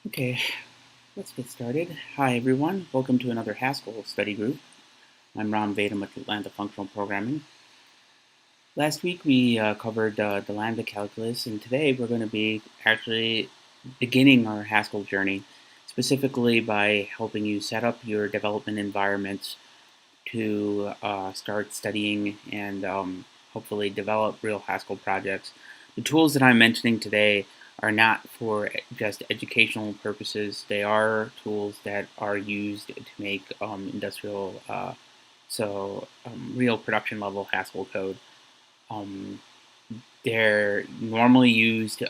Okay, let's get started. Hi everyone, welcome to another Haskell study group. I'm Ram Vedam with Lambda Functional Programming. Last week we covered the Lambda calculus, and today we're going to be actually beginning our Haskell journey, specifically by helping you set up your development environments to start studying and hopefully develop real Haskell projects. The tools that I'm mentioning today are not for just educational purposes. They are tools that are used to make industrial, real production level Haskell code. Um, they're normally used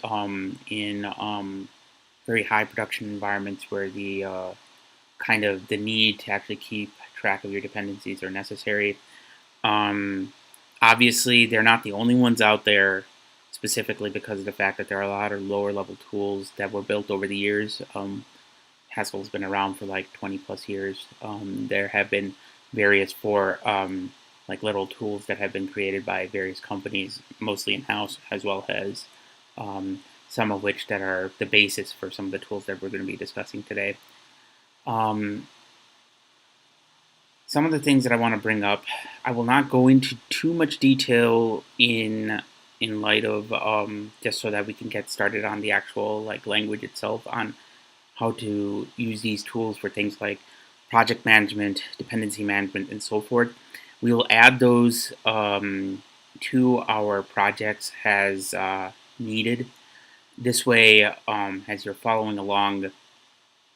in very high production environments where the kind of the need to actually keep track of your dependencies are necessary. Um, Obviously, they're not the only ones out there, specifically because of the fact that there are a lot of lower level tools that were built over the years. Haskell's been around for like 20 plus years. There have been various like little tools that have been created by various companies, mostly in-house, as well as some of which that are the basis for some of the tools that we're going to be discussing today. Um, some of the things that I want to bring up, I will not go into too much detail in light of just so that we can get started on the actual like language itself on how to use these tools for things like project management, dependency management, and so forth. We will add those to our projects as needed. This way, as you're following along,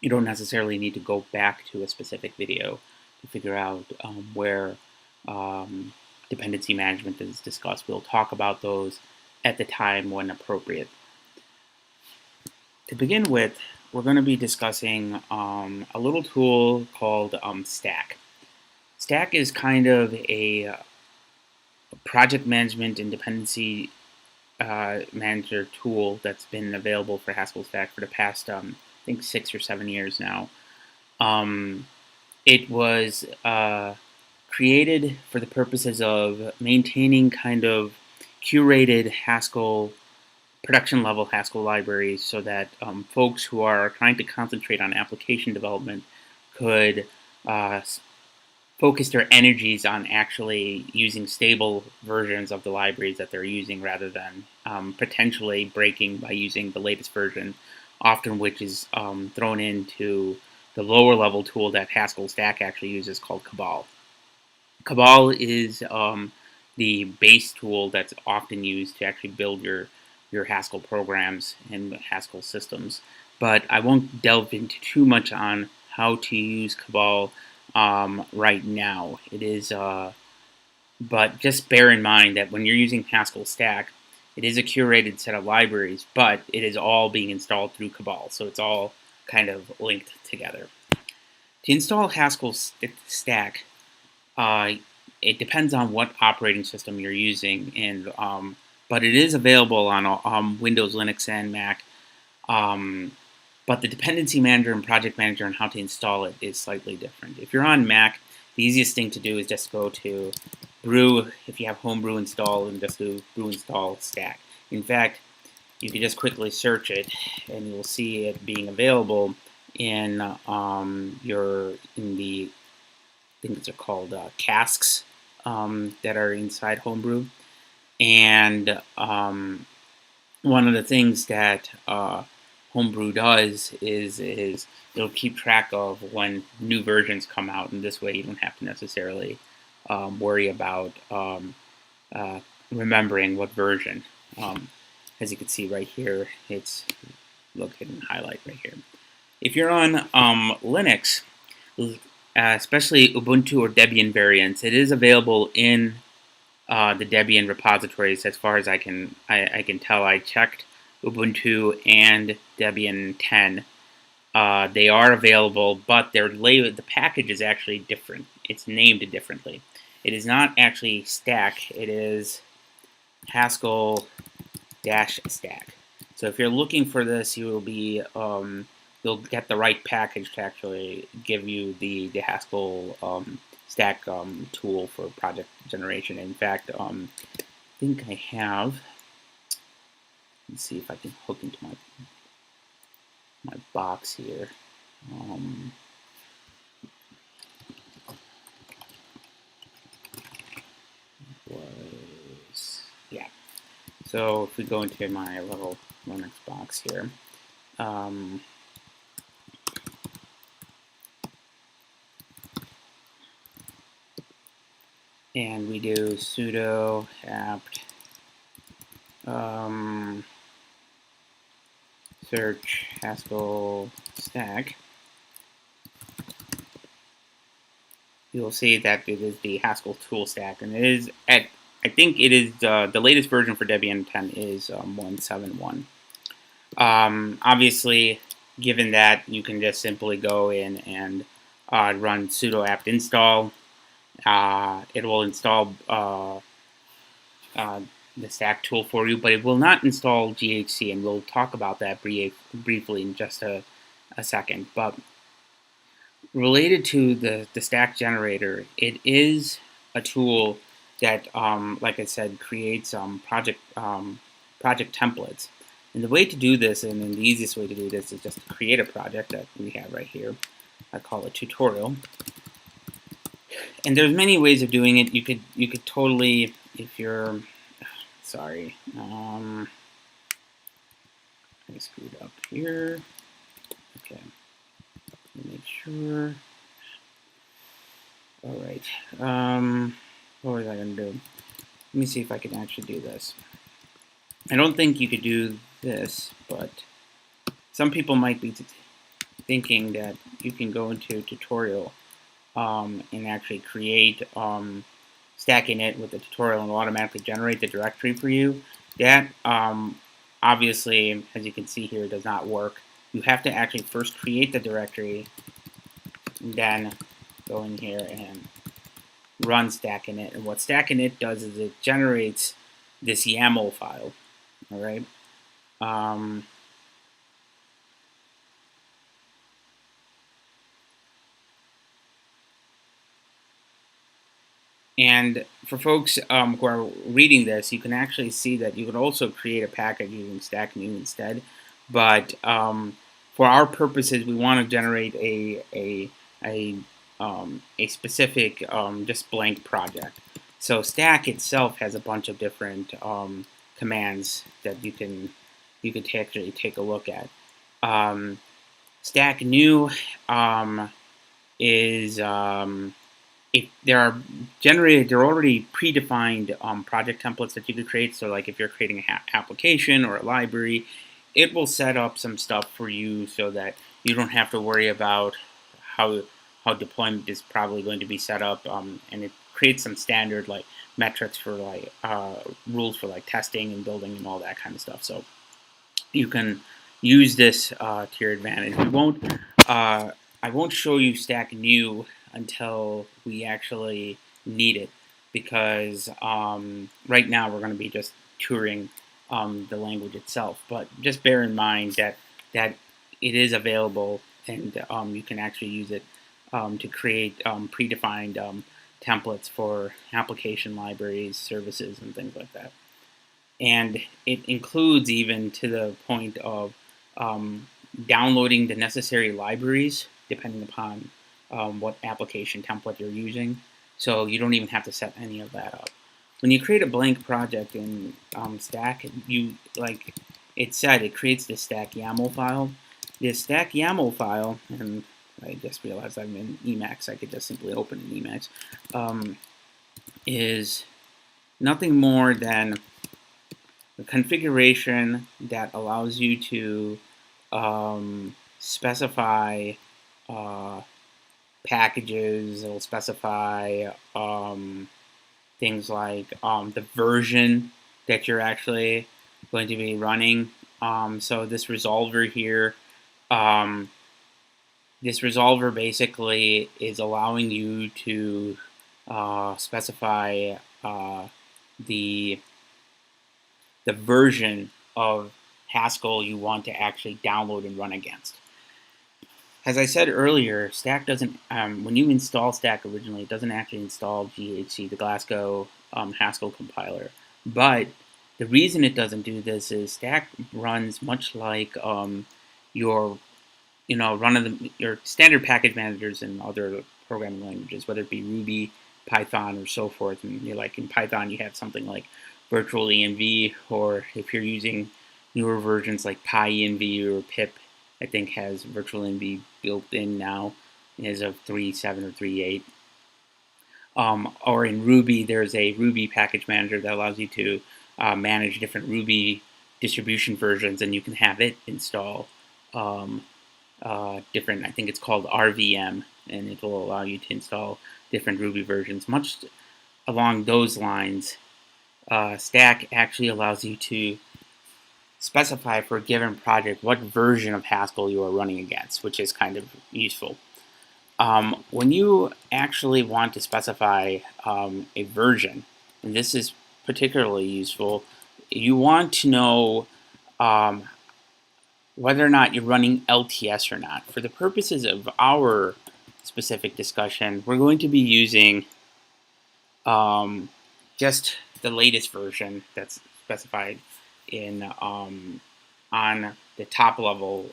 you don't necessarily need to go back to a specific video to figure out where um, dependency management is discussed. We'll talk about those at the time when appropriate. To begin with, we're going to be discussing a little tool called Stack. Stack is kind of a project management and dependency manager tool that's been available for Haskell Stack for the past, I think, 6 or 7 years now. Um, it was created for the purposes of maintaining kind of curated Haskell production level Haskell libraries so that folks who are trying to concentrate on application development could uh, focus their energies on actually using stable versions of the libraries that they're using rather than potentially breaking by using the latest version, often which is thrown into the lower level tool that Haskell Stack actually uses called Cabal. Cabal is the base tool that's often used to actually build your Haskell programs and Haskell systems. But I won't delve into too much on how to use Cabal right now. But just bear in mind that when you're using Haskell Stack, it is a curated set of libraries, but it is all being installed through Cabal, so it's all kind of linked together. To install Haskell Stack, uh, it depends on what operating system you're using, but it is available on Windows, Linux, and Mac. But the dependency manager and project manager and how to install it is slightly different. If you're on Mac, the easiest thing to do is just go to brew, if you have Homebrew installed, and just do brew install stack. In fact, you can just quickly search it, and you will see it being available in the things are called casks that are inside Homebrew. And one of the things that Homebrew does is it'll keep track of when new versions come out, and this way you don't have to necessarily worry about remembering what version. As you can see right here, it's located in highlight right here. If you're on Linux, especially Ubuntu or Debian variants, it is available in the Debian repositories. As far as I can tell, I checked Ubuntu and Debian 10. They are available, but the package is actually different. It's named differently. It is not actually Stack. It is Haskell Stack. So if you're looking for this, you will be you'll get the right package to actually give you the Haskell Stack tool for project generation. In fact, I think I have. Let's see if I can hook into my. my box here. Yeah. So if we go into my little Linux box here, and we do sudo apt search Haskell Stack, you'll see that it is the Haskell tool stack, and it is at, I think it is the latest version for Debian 10 is 1.7.1. Obviously, given that, you can just simply go in and run sudo apt install. It will install the stack tool for you, but it will not install GHC, and we'll talk about that briefly in just a second. But related to the stack generator, it is a tool that, like I said, creates project templates. And the way to do this, and the easiest way to do this, is just to create a project that we have right here. I call it tutorial. And there's many ways of doing it. You could totally, if you're, sorry, I screwed up here. Okay, make sure. All right. What was I going to do? Let me see if I can actually do this. I don't think you could do this, but some people might be thinking that you can go into tutorial and actually create stack init with the tutorial and automatically generate the directory for you. That obviously, as you can see here, does not work. You have to actually first create the directory, and then go in here and run stack init. And what stack init does is it generates this YAML file. All right. And for folks who are reading this, you can actually see that you can also create a package using stack new instead. But for our purposes, we want to generate a specific just blank project. So stack itself has a bunch of different commands that you can actually take a look at. Stack new is if there are already predefined project templates that you could create. So like if you're creating an application or a library, it will set up some stuff for you so that you don't have to worry about how deployment is probably going to be set up, and it creates some standard like metrics for like rules for like testing and building and all that kind of stuff. So you can use this to your advantage. I won't show you stack new until we actually need it, because right now we're going to be just touring the language itself. But just bear in mind that it is available, and you can actually use it to create predefined templates for application libraries, services, and things like that. And it includes even to the point of downloading the necessary libraries depending upon what application template you're using. So you don't even have to set any of that up. When you create a blank project in Stack, like it said, it creates this stack YAML file. This stack YAML file, and I just realized I'm in Emacs, I could just simply open an Emacs, is nothing more than a configuration that allows you to specify packages. It'll specify things like the version that you're actually going to be running. So this resolver here, this resolver basically is allowing you to specify the version of Haskell you want to actually download and run against. As I said earlier, Stack doesn't, when you install Stack originally, it doesn't actually install GHC, the Glasgow Haskell compiler. But the reason it doesn't do this is Stack runs much like your your standard package managers in other programming languages, whether it be Ruby, Python, or so forth. And like in Python, you have something like virtual env, or if you're using newer versions like PyEnv or pip, I think has virtual env built in now as of 3.7 or 3.8. Or in Ruby, there's a Ruby package manager that allows you to manage different Ruby distribution versions, and you can have it install different, I think it's called RVM, and it will allow you to install different Ruby versions. Much along those lines, Stack actually allows you to specify for a given project what version of Haskell you are running against, which is kind of useful. When you actually want to specify a version, and this is particularly useful, you want to know whether or not you're running LTS or not. For the purposes of our specific discussion, we're going to be using just the latest version that's specified in on the top level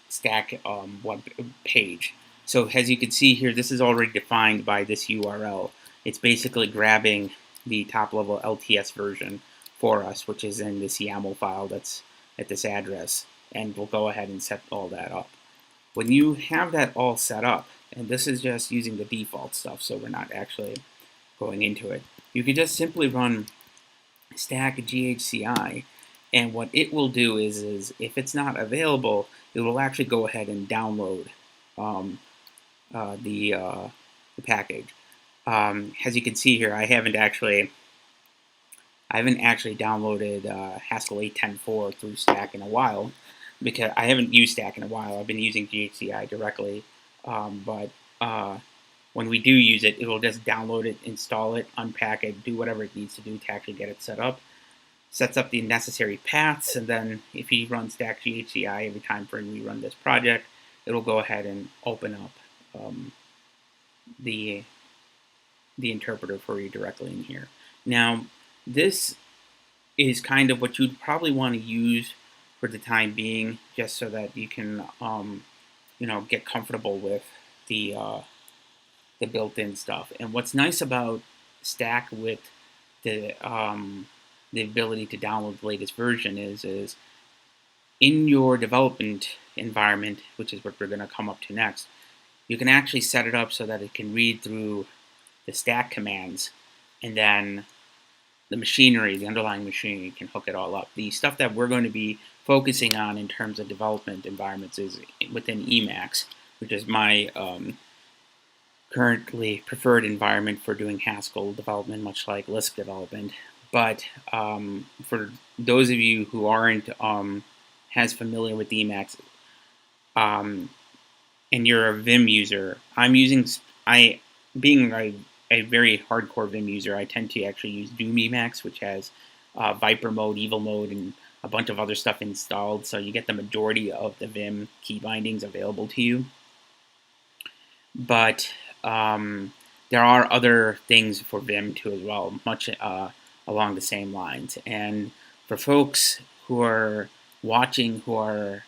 Stack web page. So as you can see here, this is already defined by this URL. It's basically grabbing the top level LTS version for us, which is in this YAML file that's at this address, and we'll go ahead and set all that up. When you have that all set up, and this is just using the default stuff, so we're not actually going into it, you can just simply run stack ghci, and what it will do is if it's not available, it will actually go ahead and download the package. As you can see here, I haven't actually downloaded Haskell 8.10.4 through Stack in a while, because I haven't used Stack in a while. I've been using GHCI directly, but when we do use it, it will just download it, install it, unpack it, do whatever it needs to do to actually get it set up. Sets up the necessary paths, and then if you run stack GHCI every time we run this project, it'll go ahead and open up the interpreter for you directly in here. Now, this is kind of what you'd probably want to use for the time being, just so that you can get comfortable with the built-in stuff. And what's nice about Stack with the ability to download the latest version is in your development environment, which is what we're going to come up to next, you can actually set it up so that it can read through the stack commands, and then the machinery, the underlying machinery, can hook it all up. The stuff that we're going to be focusing on in terms of development environments is within Emacs, which is my currently preferred environment for doing Haskell development, much like Lisp development. But for those of you who aren't as familiar with Emacs, and you're a Vim user, being a very hardcore Vim user, I tend to actually use Doom Emacs, which has Viper mode, Evil mode, and a bunch of other stuff installed, so you get the majority of the Vim key bindings available to you. But there are other things for Vim too as well, much along the same lines. And for folks who are watching who are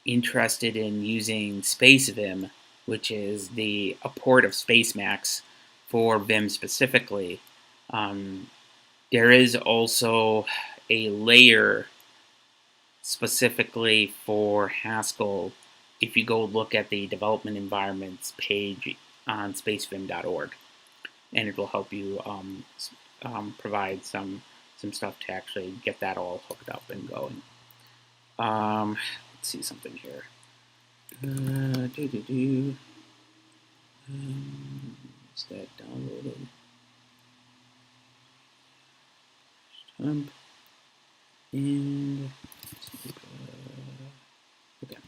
interested in using Space Vim, which is a port of Spacemacs for Vim specifically, there is also a layer specifically for Haskell if you go look at the development environments page on spacevim.org, and it will help you provide some stuff to actually get that all hooked up and going. Let's see something here. Is that downloaded? And okay,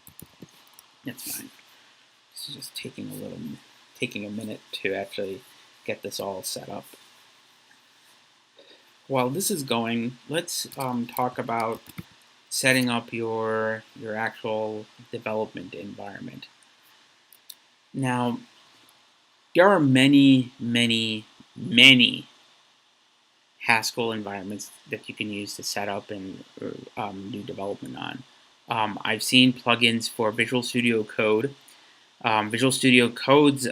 that's fine. This is just taking a minute to actually get this all set up. While this is going, let's talk about setting up your actual development environment. Now, there are many Haskell environments that you can use to set up and do development on. I've seen plugins for Visual Studio Code. Visual Studio Code's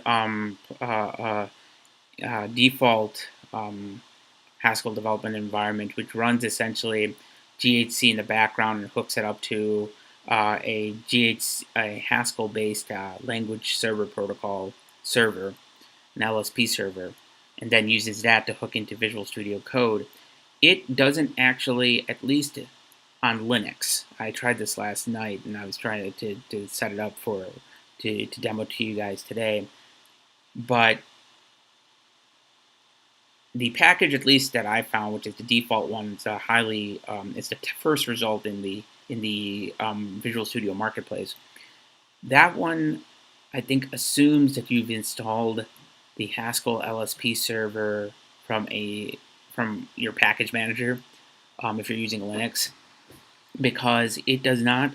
default Haskell development environment, which runs essentially GHC in the background and hooks it up to a Haskell-based language server protocol server, an LSP server, and then uses that to hook into Visual Studio Code. It doesn't actually, at least on Linux. I tried this last night, and I was trying to set it up to demo to you guys today. But the package, at least that I found, which is the default one, it's it's the first result in the Visual Studio Marketplace. That one, I think, assumes that you've installed the Haskell LSP server from your package manager, if you're using Linux, because it does not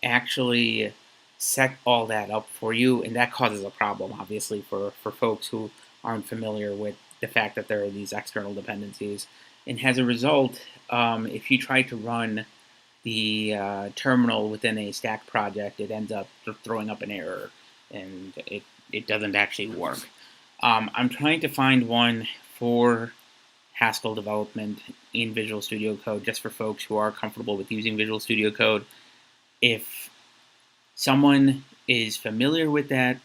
actually set all that up for you, and that causes a problem, obviously, for folks who aren't familiar with the fact that there are these external dependencies. And as a result, if you try to run the terminal within a Stack project, it ends up throwing up an error, and it doesn't actually work. I'm trying to find one for Haskell development in Visual Studio Code, just for folks who are comfortable with using Visual Studio Code. If someone is familiar with that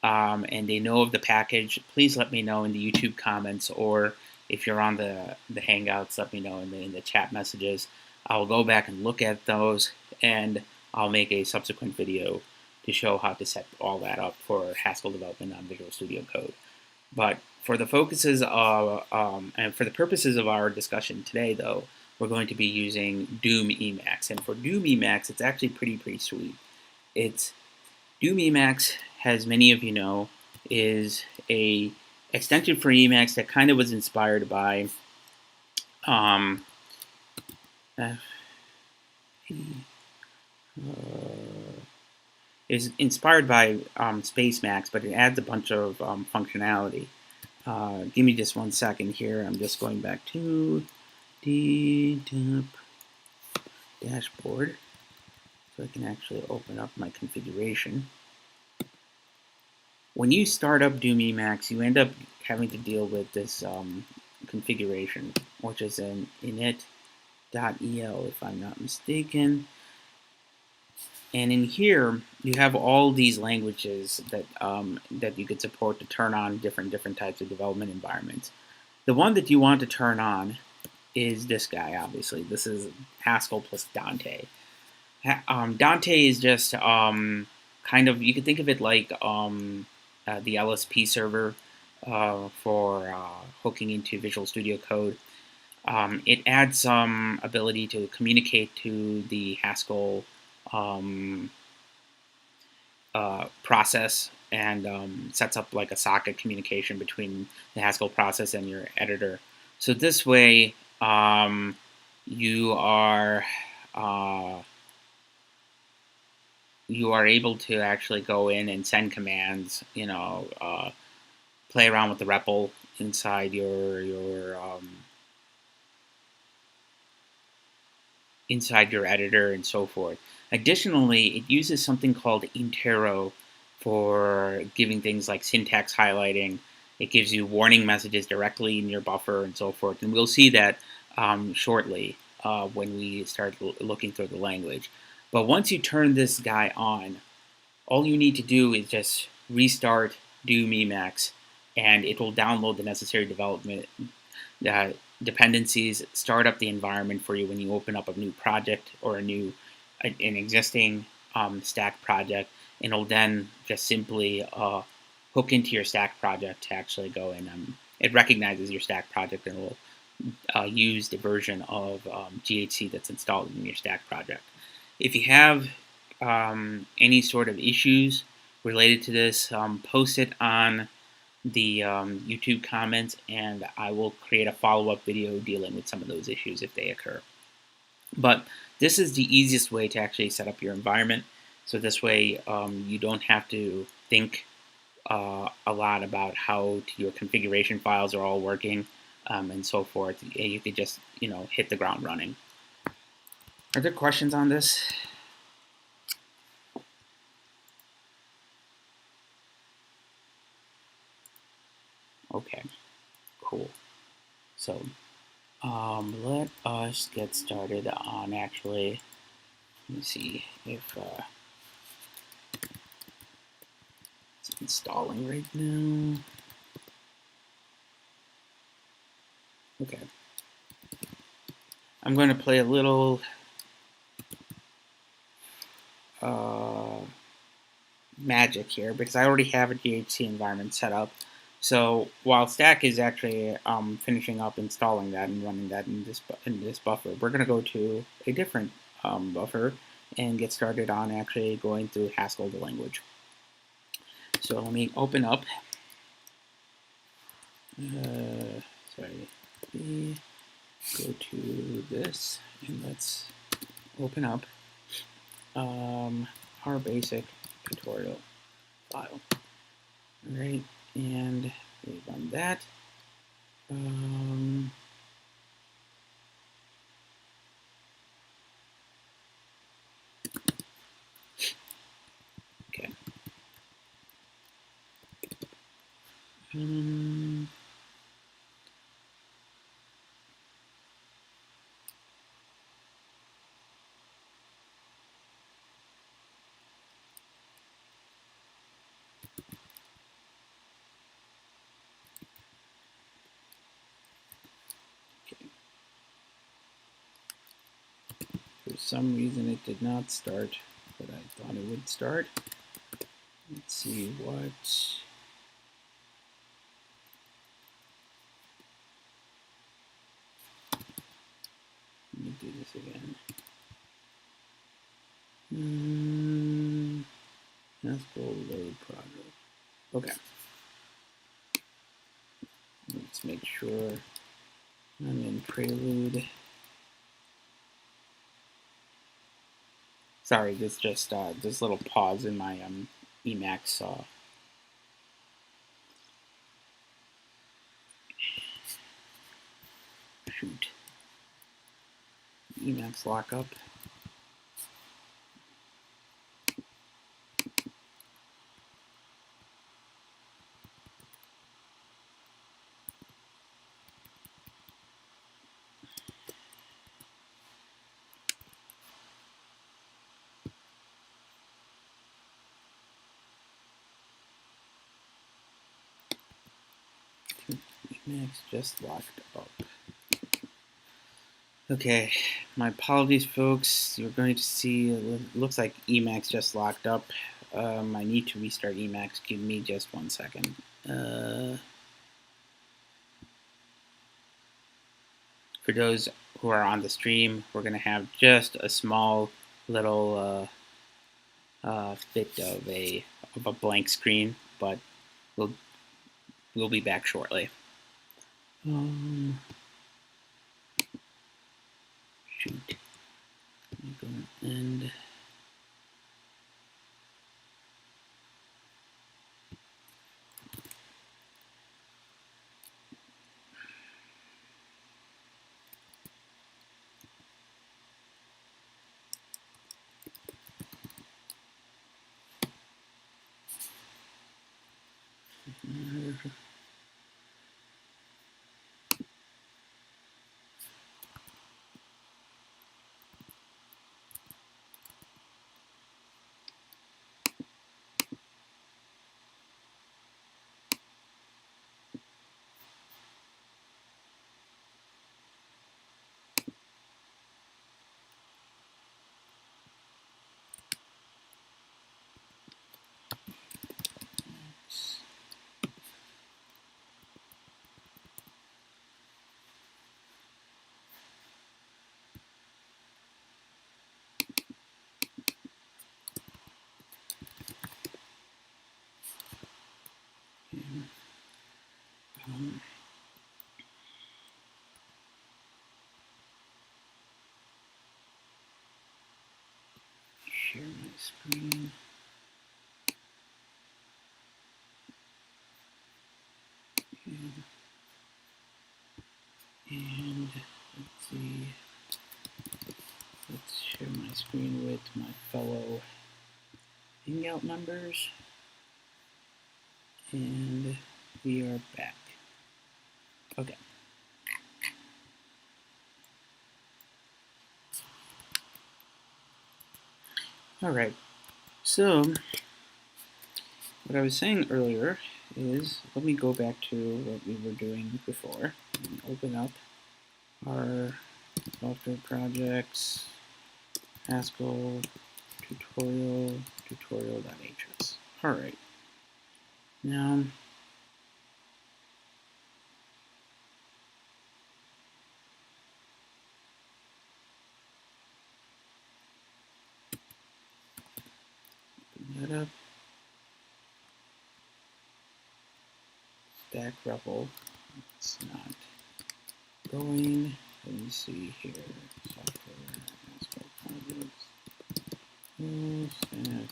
and they know of the package, please let me know in the YouTube comments, or if you're on the Hangouts, let me know in the chat messages. I'll go back and look at those, and I'll make a subsequent video to show how to set all that up for Haskell development on Visual Studio Code. But for the purposes of our discussion today, though, we're going to be using Doom Emacs, and for Doom Emacs, it's actually pretty sweet. Doom Emacs, as many of you know, is a extension for Emacs that kind of was inspired by Spacemacs, but it adds a bunch of functionality. Give me just 1 second here. I'm just going back to the dashboard so I can actually open up my configuration. When you start up Doom Emacs, you end up having to deal with this configuration, which is an init.el, if I'm not mistaken. And in here, you have all these languages that you could support to turn on different types of development environments. The one that you want to turn on is this guy, obviously. This is Haskell plus Dante. Dante is just kind of, you could think of it like the LSP server for hooking into Visual Studio Code. It adds some ability to communicate to the Haskell process, and sets up like a socket communication between the Haskell process and your editor. So this way, you are able to actually go in and send commands. Play around with the REPL inside inside your editor and so forth. Additionally, it uses something called intero for giving things like syntax highlighting. It gives you warning messages directly in your buffer and so forth. And we'll see that shortly when we start looking through the language. But once you turn this guy on, all you need to do is just restart Doom Emacs, and it will download the necessary development dependencies, start up the environment for you when you open up a new project or an existing Stack project, and it'll then just simply hook into your Stack project to actually go in. It recognizes your Stack project and will use the version of GHC that's installed in your Stack project. If you have any sort of issues related to this, post it on the YouTube comments, and I will create a follow-up video dealing with some of those issues if they occur. But this is the easiest way to actually set up your environment. So this way you don't have to think a lot about how your configuration files are all working and so forth. You could just hit the ground running. Are there questions on this? Okay, cool. So let us get started on actually, let me see if it's installing right now. Okay. I'm going to play a little magic here because I already have a DHC environment set up. So while Stack is actually finishing up installing that and running that in this buffer, we're going to go to a different buffer and get started on actually going through Haskell the language. So let me open up. Sorry. Go to this and let's open up our basic tutorial file. All right, and we run that. Okay. For some reason it did not start, but I thought it would start. Let's see what. Let me do this again. Haskell load project. Okay. Let's make sure I'm in Prelude. Sorry, there's just this little pause in my Emacs. Shoot. Emacs lockup. Emacs just locked up. Okay, my apologies, folks. You're going to see it looks like Emacs just locked up. I need to restart Emacs. Give me just 1 second. For those who are on the stream, we're going to have just a small little bit of a blank screen, but we'll be back shortly. Shoot. I'm going to end. Share my screen. And let's see. Let's share my screen with my fellow Hangout members. And we are back. Okay. All right. So what I was saying earlier is, let me go back to what we were doing before and open up our software projects, Haskell tutorial.hs. All right. Now, open that up. Stack REPL. It's not going. Let me see here. Software, Haskell projects. Stack REPL.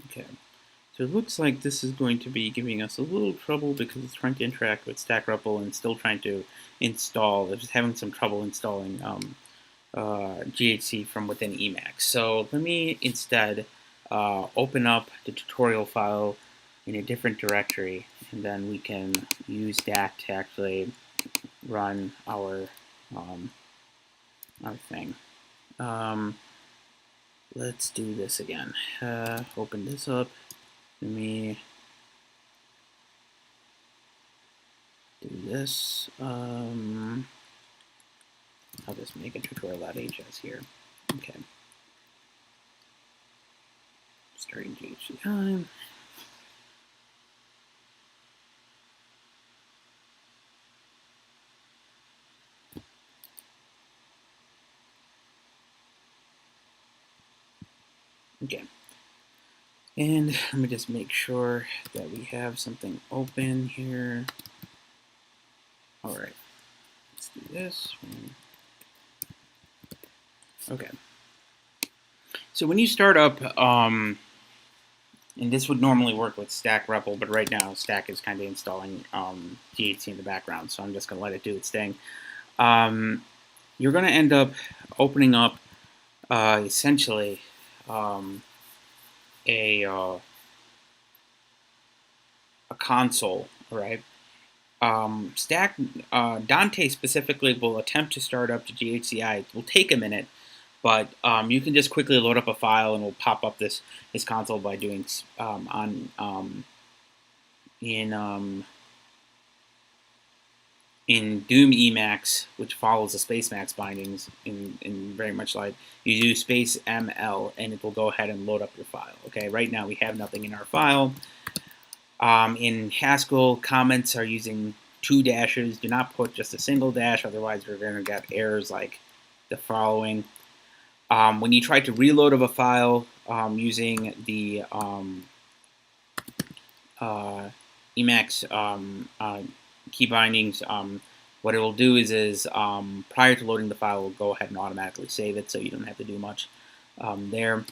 Okay. So it looks like this is going to be giving us a little trouble because it's trying to interact with Stack REPL and still trying to install. It's just having some trouble installing GHC from within Emacs. So let me instead open up the tutorial file in a different directory, and then we can use that to actually run our thing. Let's do this again. Open this up. Let me do this. I'll just make a tutorial.hs here. Okay. Starting GHC time. Okay. And let me just make sure that we have something open here. All right. Let's do this. Okay. So when you start up, and this would normally work with Stack REPL, but right now Stack is kind of installing GHC in the background, so I'm just going to let it do its thing. You're going to end up opening up essentially a console, right? Stack Dante specifically will attempt to start up to GHCI. It will take a minute, but you can just quickly load up a file and we'll pop up this console by doing in Doom Emacs, which follows the Spacemacs bindings in very much like you do space ML, and it will go ahead and load up your file. Okay, right now we have nothing in our file. In Haskell, comments are using 2 dashes. Do not put just a single dash, otherwise we're going to get errors like the following. When you try to reload of a file using the Emacs key bindings, what it will do is prior to loading the file, it will go ahead and automatically save it, so you don't have to do much there.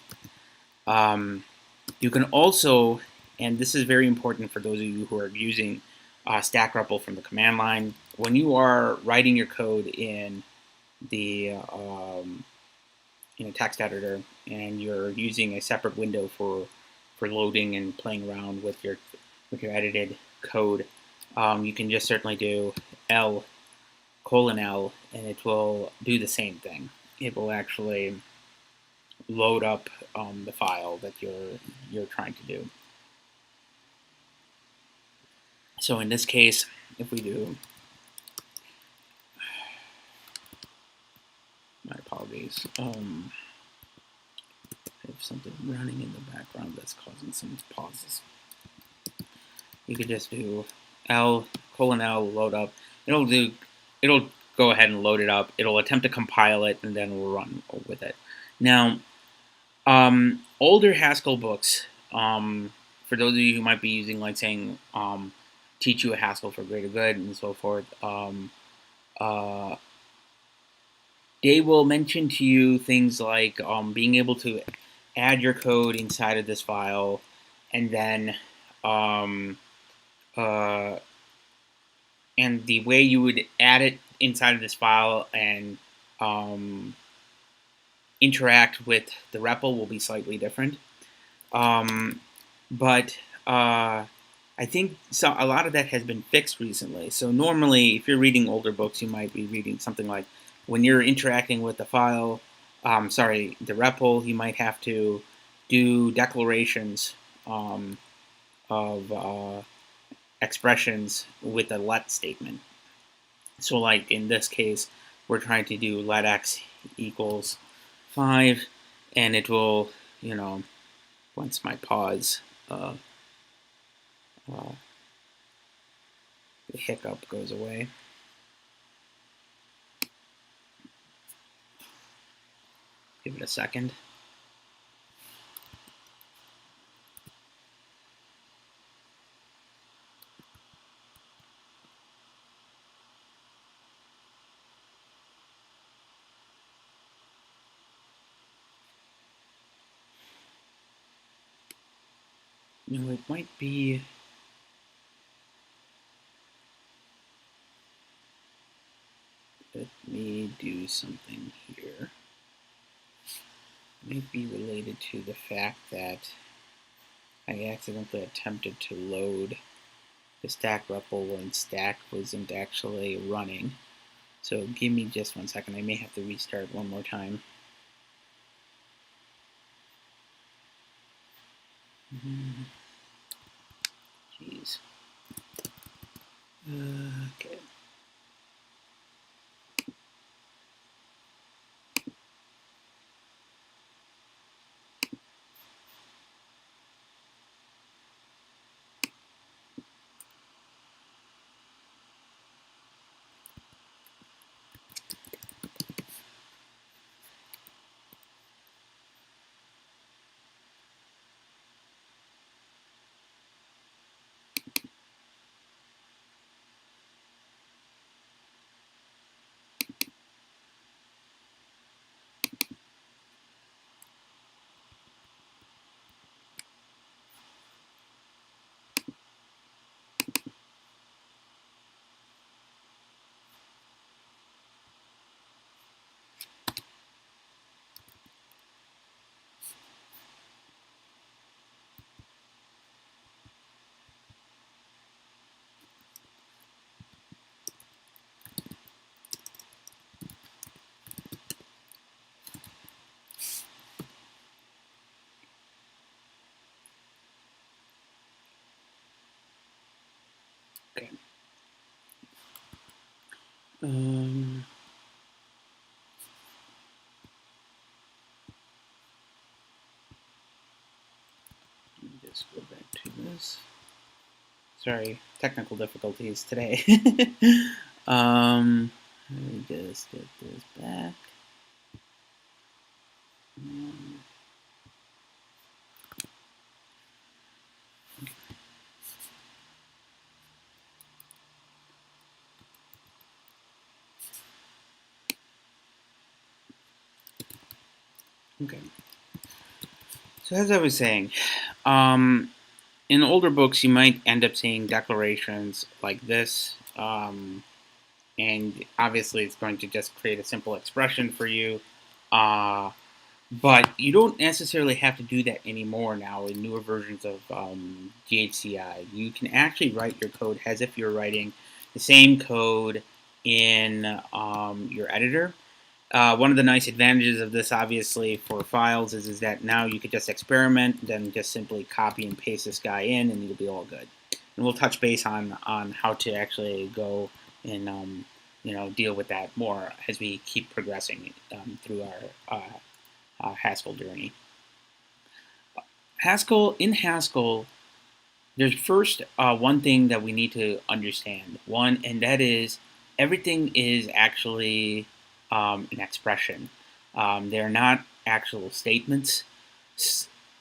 You can also, and this is very important for those of you who are using Stack REPL from the command line, when you are writing your code in the in a text editor and you're using a separate window for loading and playing around with your edited code, you can just certainly do L:, and it will do the same thing. It will actually load up the file that you're trying to do. So in this case, if we do, my apologies, I have something running in the background that's causing some pauses. You could just do L:, load up. It'll go ahead and load it up. It'll attempt to compile it, and then we'll run with it. Now, older Haskell books, for those of you who might be using, like saying, teach you a Haskell for greater good and so forth, they will mention to you things like being able to add your code inside of this file, and then and the way you would add it inside of this file and interact with the REPL will be slightly different. But I think a lot of that has been fixed recently. So normally, if you're reading older books, you might be reading something like when you're interacting with the file, the REPL, you might have to do declarations of expressions with a let statement. So like in this case, we're trying to do let x equals 5, and it will, once my pause, the hiccup goes away. Give it a second. No, it might be. Let me do something here. It might be related to the fact that I accidentally attempted to load the stack REPL when stack wasn't actually running. So give me just 1 second. I may have to restart one more time. Jeez. Okay. Okay. Let me just go back to this. Sorry, technical difficulties today. Let me just get this back. Okay. So as I was saying, in older books, you might end up seeing declarations like this, and obviously it's going to just create a simple expression for you. But you don't necessarily have to do that anymore now in newer versions of DHCI. You can actually write your code as if you're writing the same code in your editor. One of the nice advantages of this, obviously, for files is that now you could just experiment, then just simply copy and paste this guy in, and you'll be all good. And we'll touch base on how to actually go and deal with that more as we keep progressing through our Haskell journey. In Haskell, there's first one thing that we need to understand. And that is everything is actually an expression. They're not actual statements.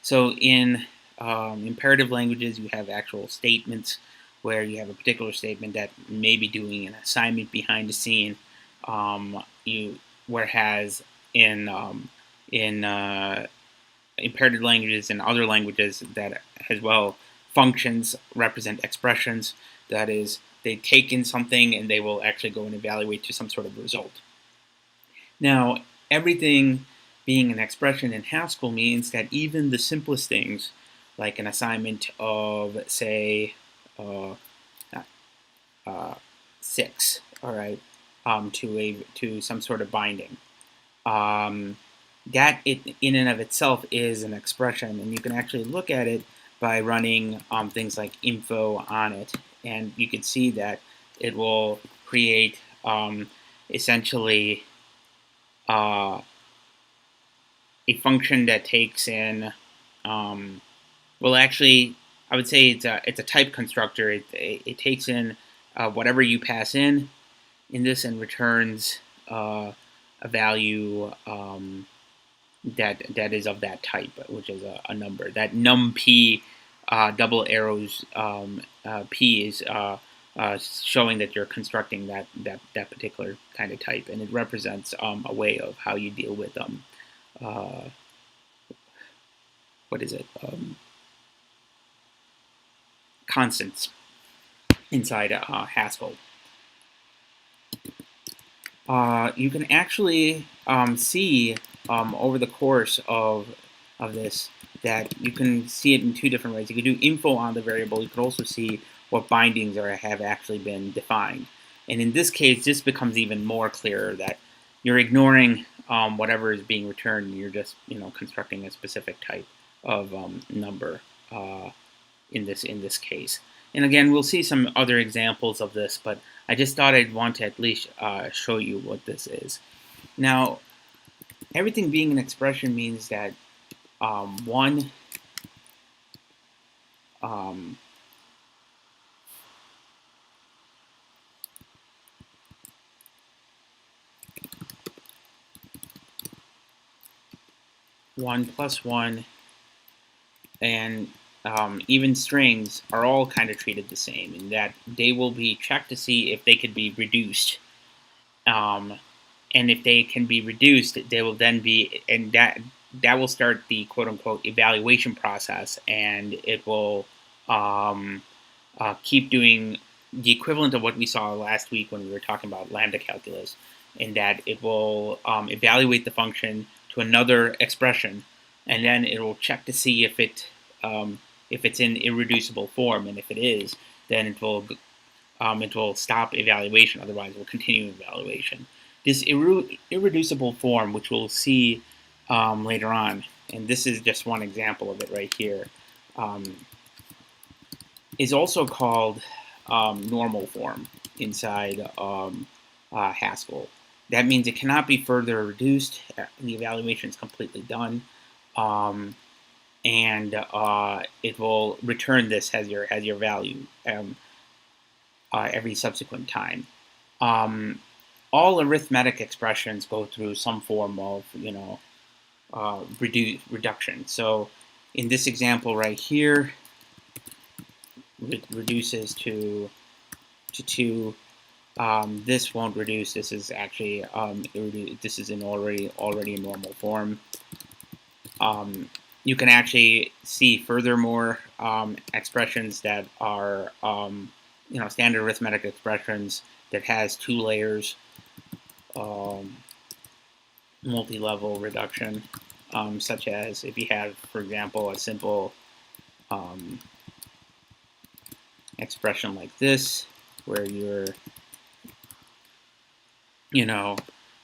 So in imperative languages, you have actual statements where you have a particular statement that may be doing an assignment behind the scene. Whereas in imperative languages and other languages that as well, functions represent expressions. That is, they take in something and they will actually go and evaluate to some sort of result. Now, everything being an expression in Haskell means that even the simplest things, like an assignment of, say, uh, 6, all right, to some sort of binding. That in and of itself is an expression, and you can actually look at it by running things like info on it, and you can see that it will create essentially a function that takes in, well, actually, I would say it's a type constructor. It takes in whatever you pass in this and returns a value that is of that type, which is a number. That num_p double arrows p is showing that you're constructing that particular kind of type, and it represents a way of how you deal with what is it? Constants inside Haskell. You can actually see over the course of this that you can see it in two different ways. You can do info on the variable. You can also see what bindings have actually been defined. And in this case, this becomes even more clearer that you're ignoring whatever is being returned, and you're just constructing a specific type of number in this case. And again, we'll see some other examples of this, but I just thought I'd want to at least show you what this is. Now, everything being an expression means that one plus one and even strings are all kind of treated the same, in that they will be checked to see if they could be reduced. And if they can be reduced, they will then be, and that will start the quote-unquote evaluation process, and it will keep doing the equivalent of what we saw last week when we were talking about lambda calculus, in that it will evaluate the function to another expression, and then it will check to see if it's in irreducible form, and if it is, then it will stop evaluation. Otherwise, it will continue evaluation. This irreducible form, which we'll see later on, and this is just one example of it right here, is also called normal form inside Haskell. That means it cannot be further reduced. The evaluation is completely done, and it will return this as your value every subsequent time. All arithmetic expressions go through some form of reduction. So in this example right here, it reduces to 2. This won't reduce. This is actually this is in already a normal form. You can actually see furthermore expressions that are standard arithmetic expressions that has 2 layers, multi-level reduction, such as if you have, for example, a simple expression like this, where you're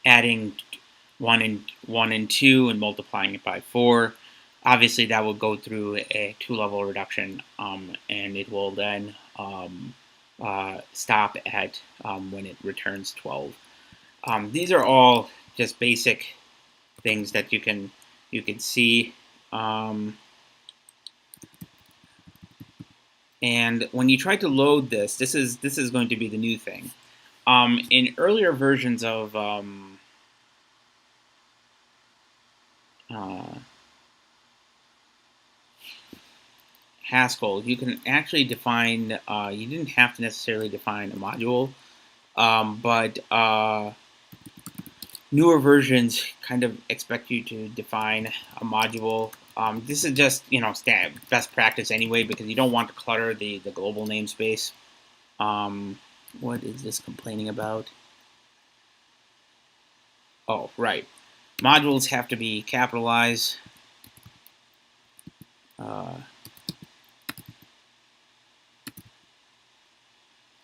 adding 1 and 2 and multiplying it by 4. Obviously, that will go through a 2-level reduction, and it will then stop at when it returns 12. These are all just basic things that you can see. And when you try to load this, this is going to be the new thing. In earlier versions of Haskell, you can actually define, you didn't have to necessarily define a module, but newer versions kind of expect you to define a module This is just best practice anyway, because you don't want to clutter the global namespace. What is this complaining about? Oh, right. Modules have to be capitalized.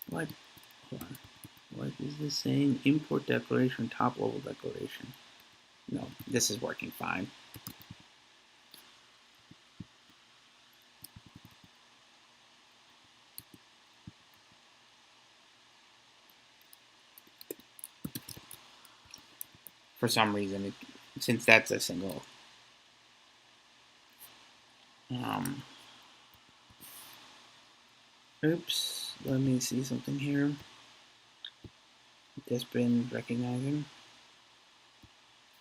What? Hold on. What is this saying? Import declaration, top level declaration. No, this is working fine. For some reason, since that's a single. Oops, let me see something here. Just been recognizing.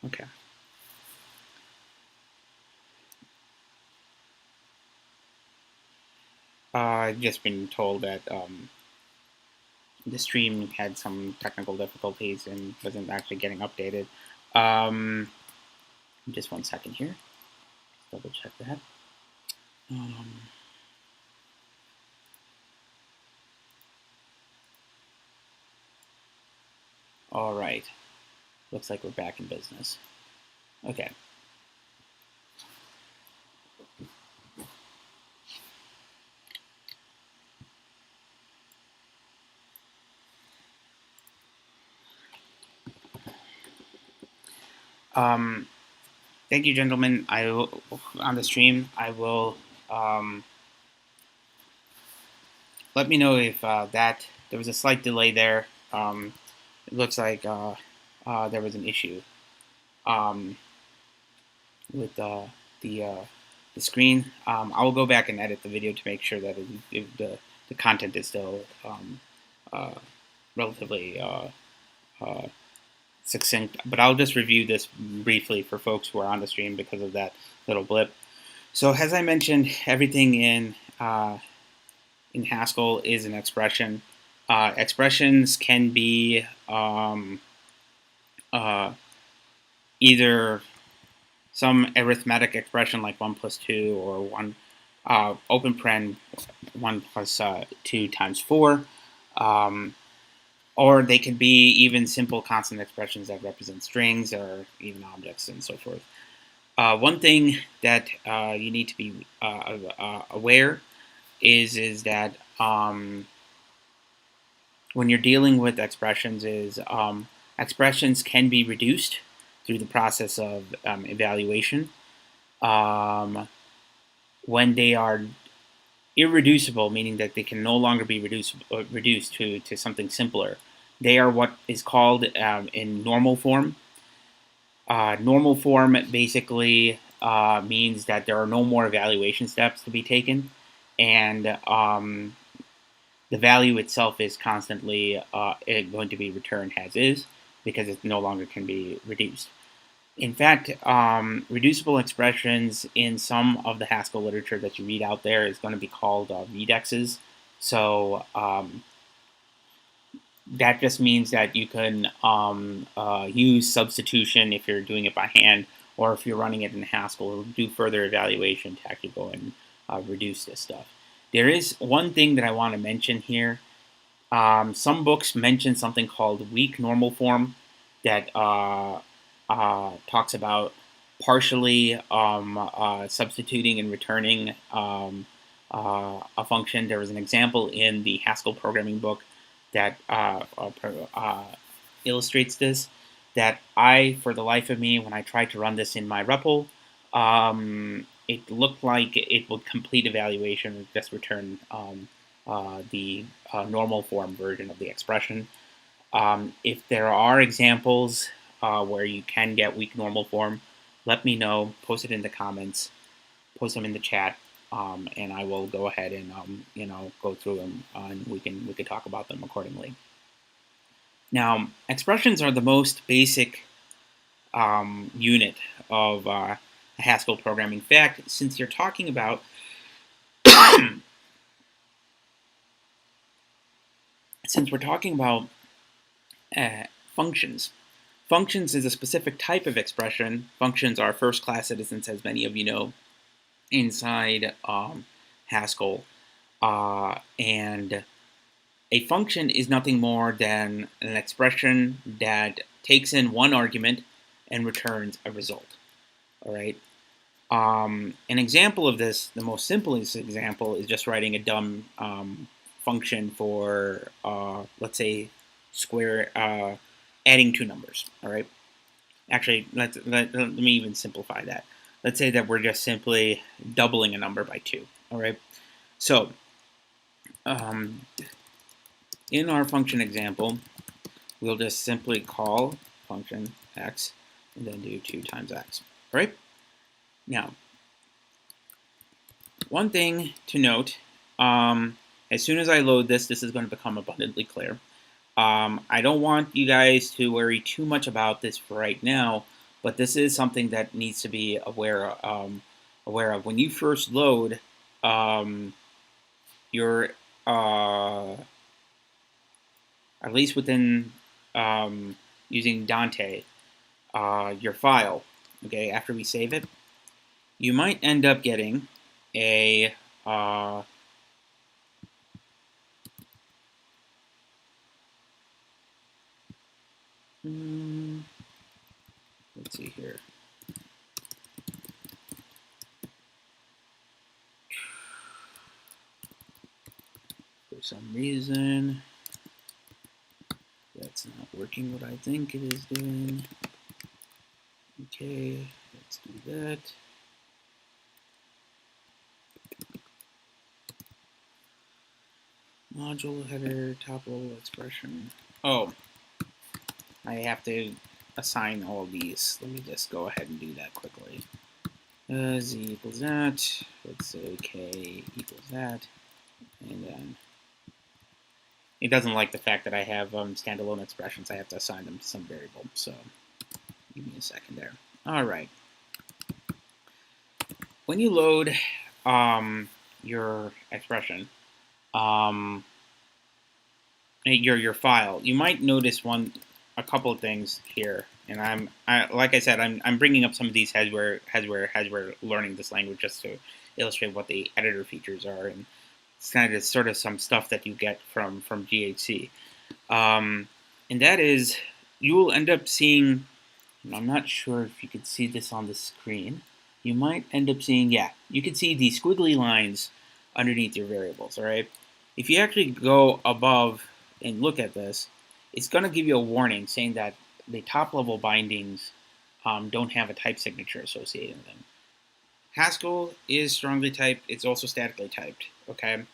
Okay. I've just been told that the stream had some technical difficulties and wasn't actually getting updated. Just 1 second here. Double check that. All right. Looks like we're back in business. Okay. Thank you, gentlemen. I will, on the stream, I will let me know if that there was a slight delay there. It looks like there was an issue with the screen. I will go back and edit the video to make sure that the content is still relatively succinct. But I'll just review this briefly for folks who are on the stream because of that little blip. So as I mentioned, everything in Haskell is an expression. Expressions can be either some arithmetic expression like 1 plus 2 or 1 open paren 1 plus 2 times 4, or they could be even simple constant expressions that represent strings or even objects and so forth. One thing that you need to be aware is that when you're dealing with expressions expressions can be reduced through the process of evaluation. When they are irreducible, meaning that they can no longer be reduced to something simpler, they are what is called in normal form. Normal form basically means that there are no more evaluation steps to be taken, and the value itself is constantly going to be returned as is because it no longer can be reduced. In fact, reducible expressions in some of the Haskell literature that you read out there is going to be called redexes. So that just means that you can use substitution if you're doing it by hand, or if you're running it in Haskell, it'll do further evaluation to actually go and reduce this stuff. There is one thing that I want to mention here. Some books mention something called weak normal form that talks about partially substituting and returning a function. There was an example in the Haskell programming book that illustrates this, that for the life of me, when I tried to run this in my REPL, it looked like it would complete evaluation and just return the normal form version of the expression. If there are examples where you can get weak normal form, let me know, post it in the comments, post them in the chat, and I will go ahead and go through them, and we can talk about them accordingly. Now, expressions are the most basic unit of Haskell programming. In fact, since you're talking about since we're talking about functions, functions is a specific type of expression. Functions are first-class citizens, as many of you know. inside Haskell, and a function is nothing more than an expression that takes in one argument and returns a result. All right. An example of this, the most simplest example, is just writing a dumb function for, let's say, adding two numbers. All right. Actually, let me even simplify that. Let's say that we're just simply doubling a number by 2. All right. So um, in our function example, we'll just simply call function x and then do 2 times x. All right. Now, one thing to note, as soon as I load this, this is going to become abundantly clear. I don't want you guys to worry too much about this right now, but this is something that needs to be aware of. When you first load your, at least within using Dante, your file, okay, after we save it, you might end up getting a let's see here. For some reason, that's not working what I think it is doing. Okay, let's do that. Module header, top level expression. Oh, I have to assign all of these. Let me just go ahead and do that quickly. Z equals that. Let's say K equals that. And then it doesn't like the fact that I have standalone expressions. I have to assign them to some variable. So give me a second there. All right. When you load your expression, your file, you might notice a couple of things here. And like I said, I'm bringing up some of these as we're learning this language, just to illustrate what the editor features are, and it's kind of sort of some stuff that you get from GHC. And that is, you will end up seeing, and I'm not sure if you could see this on the screen. You might end up seeing, yeah, you can see these squiggly lines underneath your variables, all right? If you actually go above and look at this, it's going to give you a warning saying that the top level bindings don't have a type signature associated with them. Haskell is strongly typed. It's also statically typed, okay?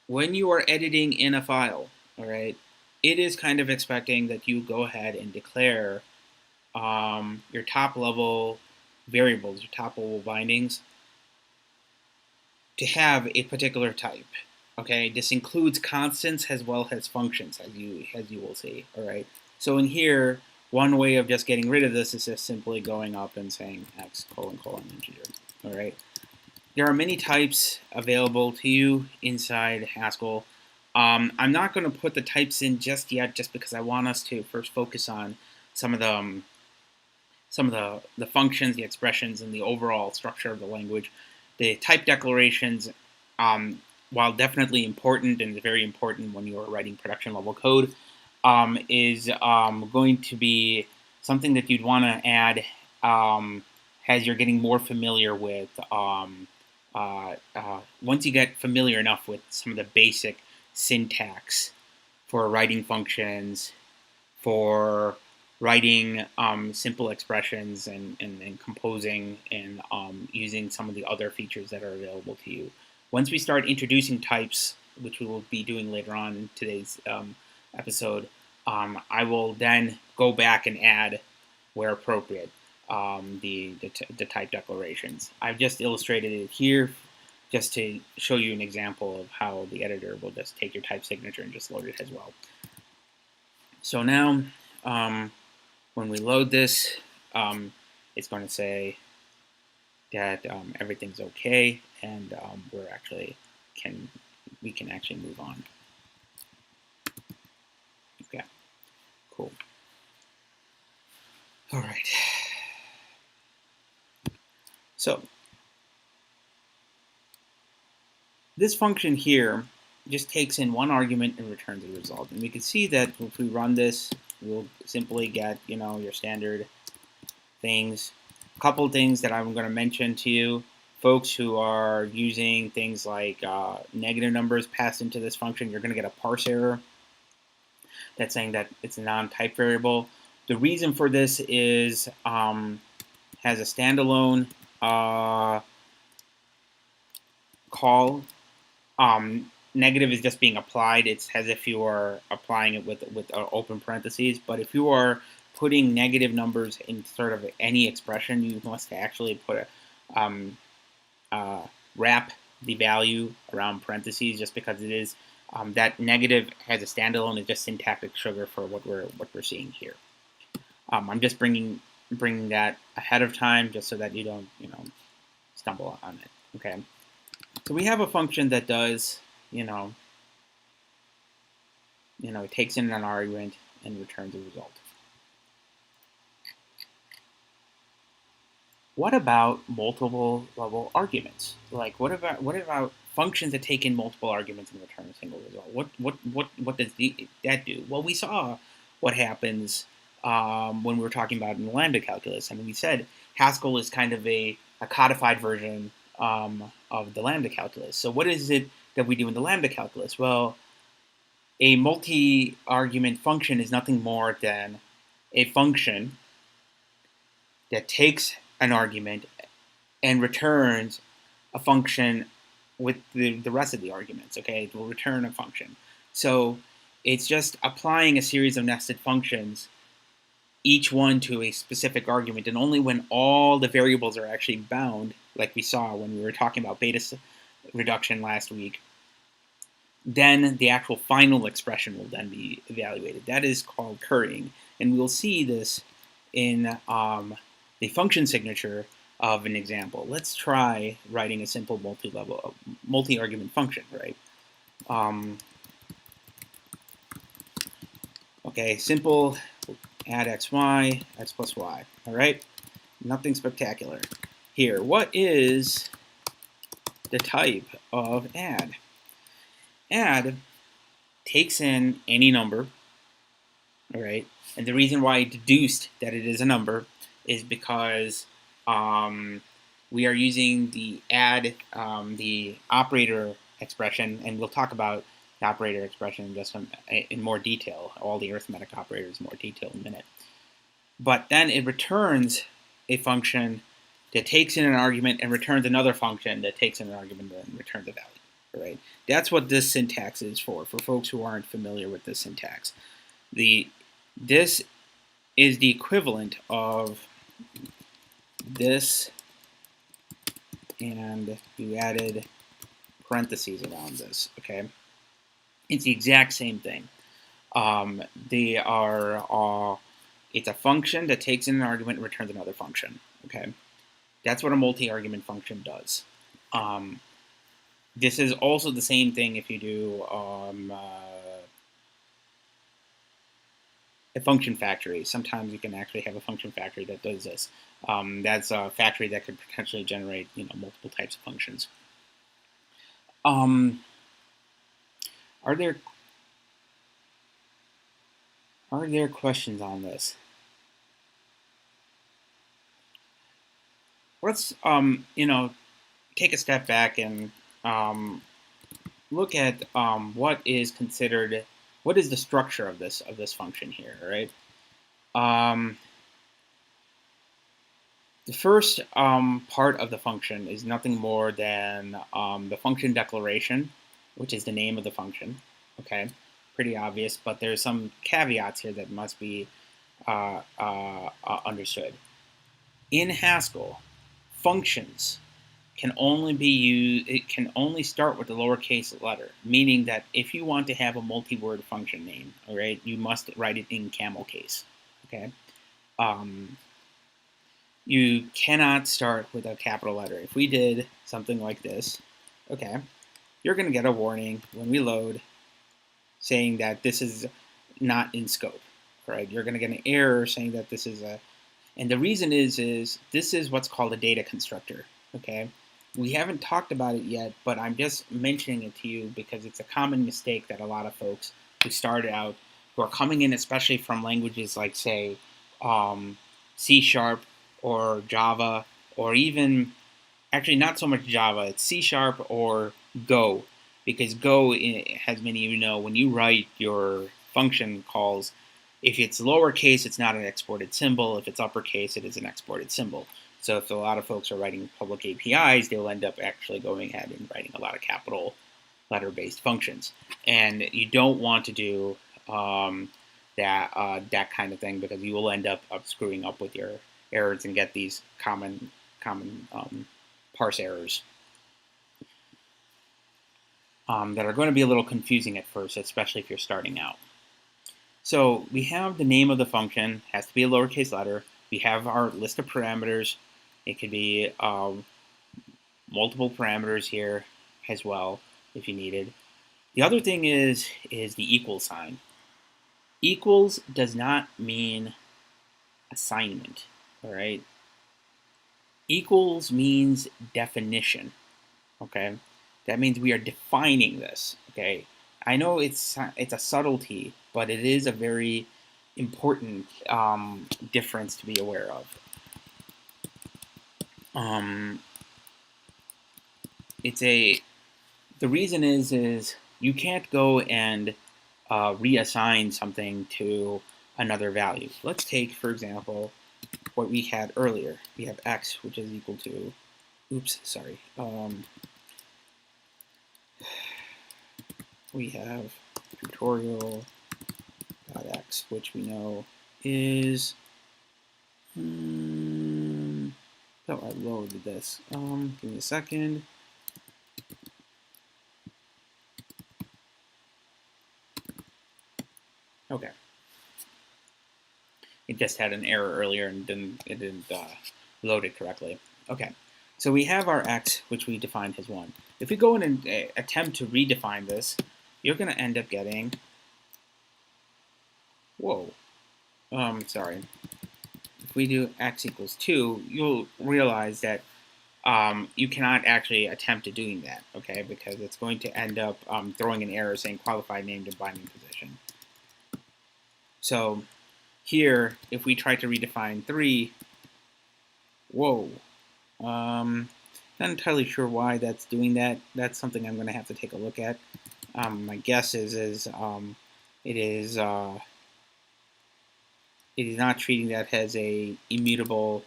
When you are editing in a file, all right, it is kind of expecting that you go ahead and declare your top level variables, your top level bindings, to have a particular type. Okay, this includes constants as well as functions, as you will see. All right. So in here, one way of just getting rid of this is just simply going up and saying x : integer. All right. There are many types available to you inside Haskell. I'm not going to put the types in just yet, just because I want us to first focus on some of the functions, the expressions, and the overall structure of the language. The type declarations, while definitely important and very important when you're writing production level code, is going to be something that you'd want to add as you're getting more familiar with, once you get familiar enough with some of the basic syntax for writing functions, for writing simple expressions, and composing, and using some of the other features that are available to you. Once we start introducing types, which we will be doing later on in today's episode, I will then go back and add, where appropriate, the type declarations. I've just illustrated it here just to show you an example of how the editor will just take your type signature and just load it as well. So now, when we load this, it's going to say that everything's okay, and we can actually move on. Okay, cool. All right. So this function here just takes in one argument and returns a result. And we can see that if we run this, we'll simply get, your standard things. A couple things that I'm going to mention to you, folks who are using things like negative numbers passed into this function, you're going to get a parse error that's saying that it's a non-type variable. The reason for this is has a standalone call. Negative is just being applied. It's as if you are applying it with open parentheses. But if you are putting negative numbers in sort of any expression, you must actually put wrap the value around parentheses, just because it is that negative has a standalone. It's just syntactic sugar for what we're seeing here. I'm just bringing that ahead of time just so that you don't stumble on it. Okay. So we have a function that does it takes in an argument and returns a result. What about multiple level arguments? Like what about functions that take in multiple arguments and return a single result? What does that do? Well, we saw what happens when we were talking about in the lambda calculus. I mean, we said Haskell is kind of a codified version of the lambda calculus. So what is it that we do in the lambda calculus? Well, a multi-argument function is nothing more than a function that takes an argument and returns a function with the rest of the arguments. Okay, it will return a function. So it's just applying a series of nested functions, each one to a specific argument, and only when all the variables are actually bound, like we saw when we were talking about beta reduction last week, then the actual final expression will then be evaluated. That is called currying, and we'll see this in the function signature of an example. Let's try writing a simple multi-argument function, right? Okay, simple, add xy, x plus y, all right? Nothing spectacular. Here, what is the type of add? Add takes in any number, all right? And the reason why I deduced that it is a number is because we are using the add, the operator expression, and we'll talk about the operator expression just in more detail, all the arithmetic operators in more detail in a minute. But then it returns a function that takes in an argument and returns another function that takes in an argument and returns a value. Right? That's what this syntax is for folks who aren't familiar with this syntax. This is the equivalent of this, and you added parentheses around this. Okay, it's the exact same thing. They are it's a function that takes in an argument and returns another function. Okay, that's what a multi-argument function does. This is also the same thing if you do a function factory. Sometimes you can actually have a function factory that does this. That's a factory that could potentially generate multiple types of functions. Are there questions on this? Let's take a step back and look at what is the structure of this function here, right? The first part of the function is nothing more than the function declaration, which is the name of the function. Okay, pretty obvious, but there's some caveats here that must be understood. In Haskell, functions can only be used, it can only start with the lowercase letter, meaning that if you want to have a multi-word function name, all right, you must write it in camel case, okay? You cannot start with a capital letter. If we did something like this, okay, you're going to get a warning when we load saying that this is not in scope, right? You're going to get an error saying that this is and the reason is this is what's called a data constructor, okay? We haven't talked about it yet, but I'm just mentioning it to you because it's a common mistake that a lot of folks who started out, who are coming in, especially from languages like, say, C Sharp or Java, or even actually not so much Java, it's C Sharp or Go, because Go, as many of you know, when you write your function calls, if it's lowercase, it's not an exported symbol. If it's uppercase, it is an exported symbol. So if a lot of folks are writing public APIs, they'll end up actually going ahead and writing a lot of capital letter-based functions. And you don't want to do that kind of thing, because you will end up screwing up with your errors and get these common parse errors that are going to be a little confusing at first, especially if you're starting out. So we have the name of the function, has to be a lowercase letter. We have our list of parameters. It could be multiple parameters here as well if you needed. The other thing is the equal sign. Equals does not mean assignment, all right? Equals means definition, okay? That means we are defining this, okay? I know it's a subtlety, but it is a very important difference to be aware of. The reason is you can't go and reassign something to another value. Let's take, for example, what we had earlier. We have x, which is equal to, we have tutorial.x, which we know is, I loaded this. Give me a second. Okay. It just had an error earlier and it didn't load it correctly. Okay. So we have our x, which we defined as 1. If we go in and attempt to redefine this, you're going to end up getting, sorry. If we do x equals 2, you'll realize that you cannot actually attempt to doing that, okay? Because it's going to end up throwing an error saying qualified named and binding position. So here, if we try to redefine 3, not entirely sure why that's doing that. That's something I'm going to have to take a look at. My guess is it is not treating that as a immutable.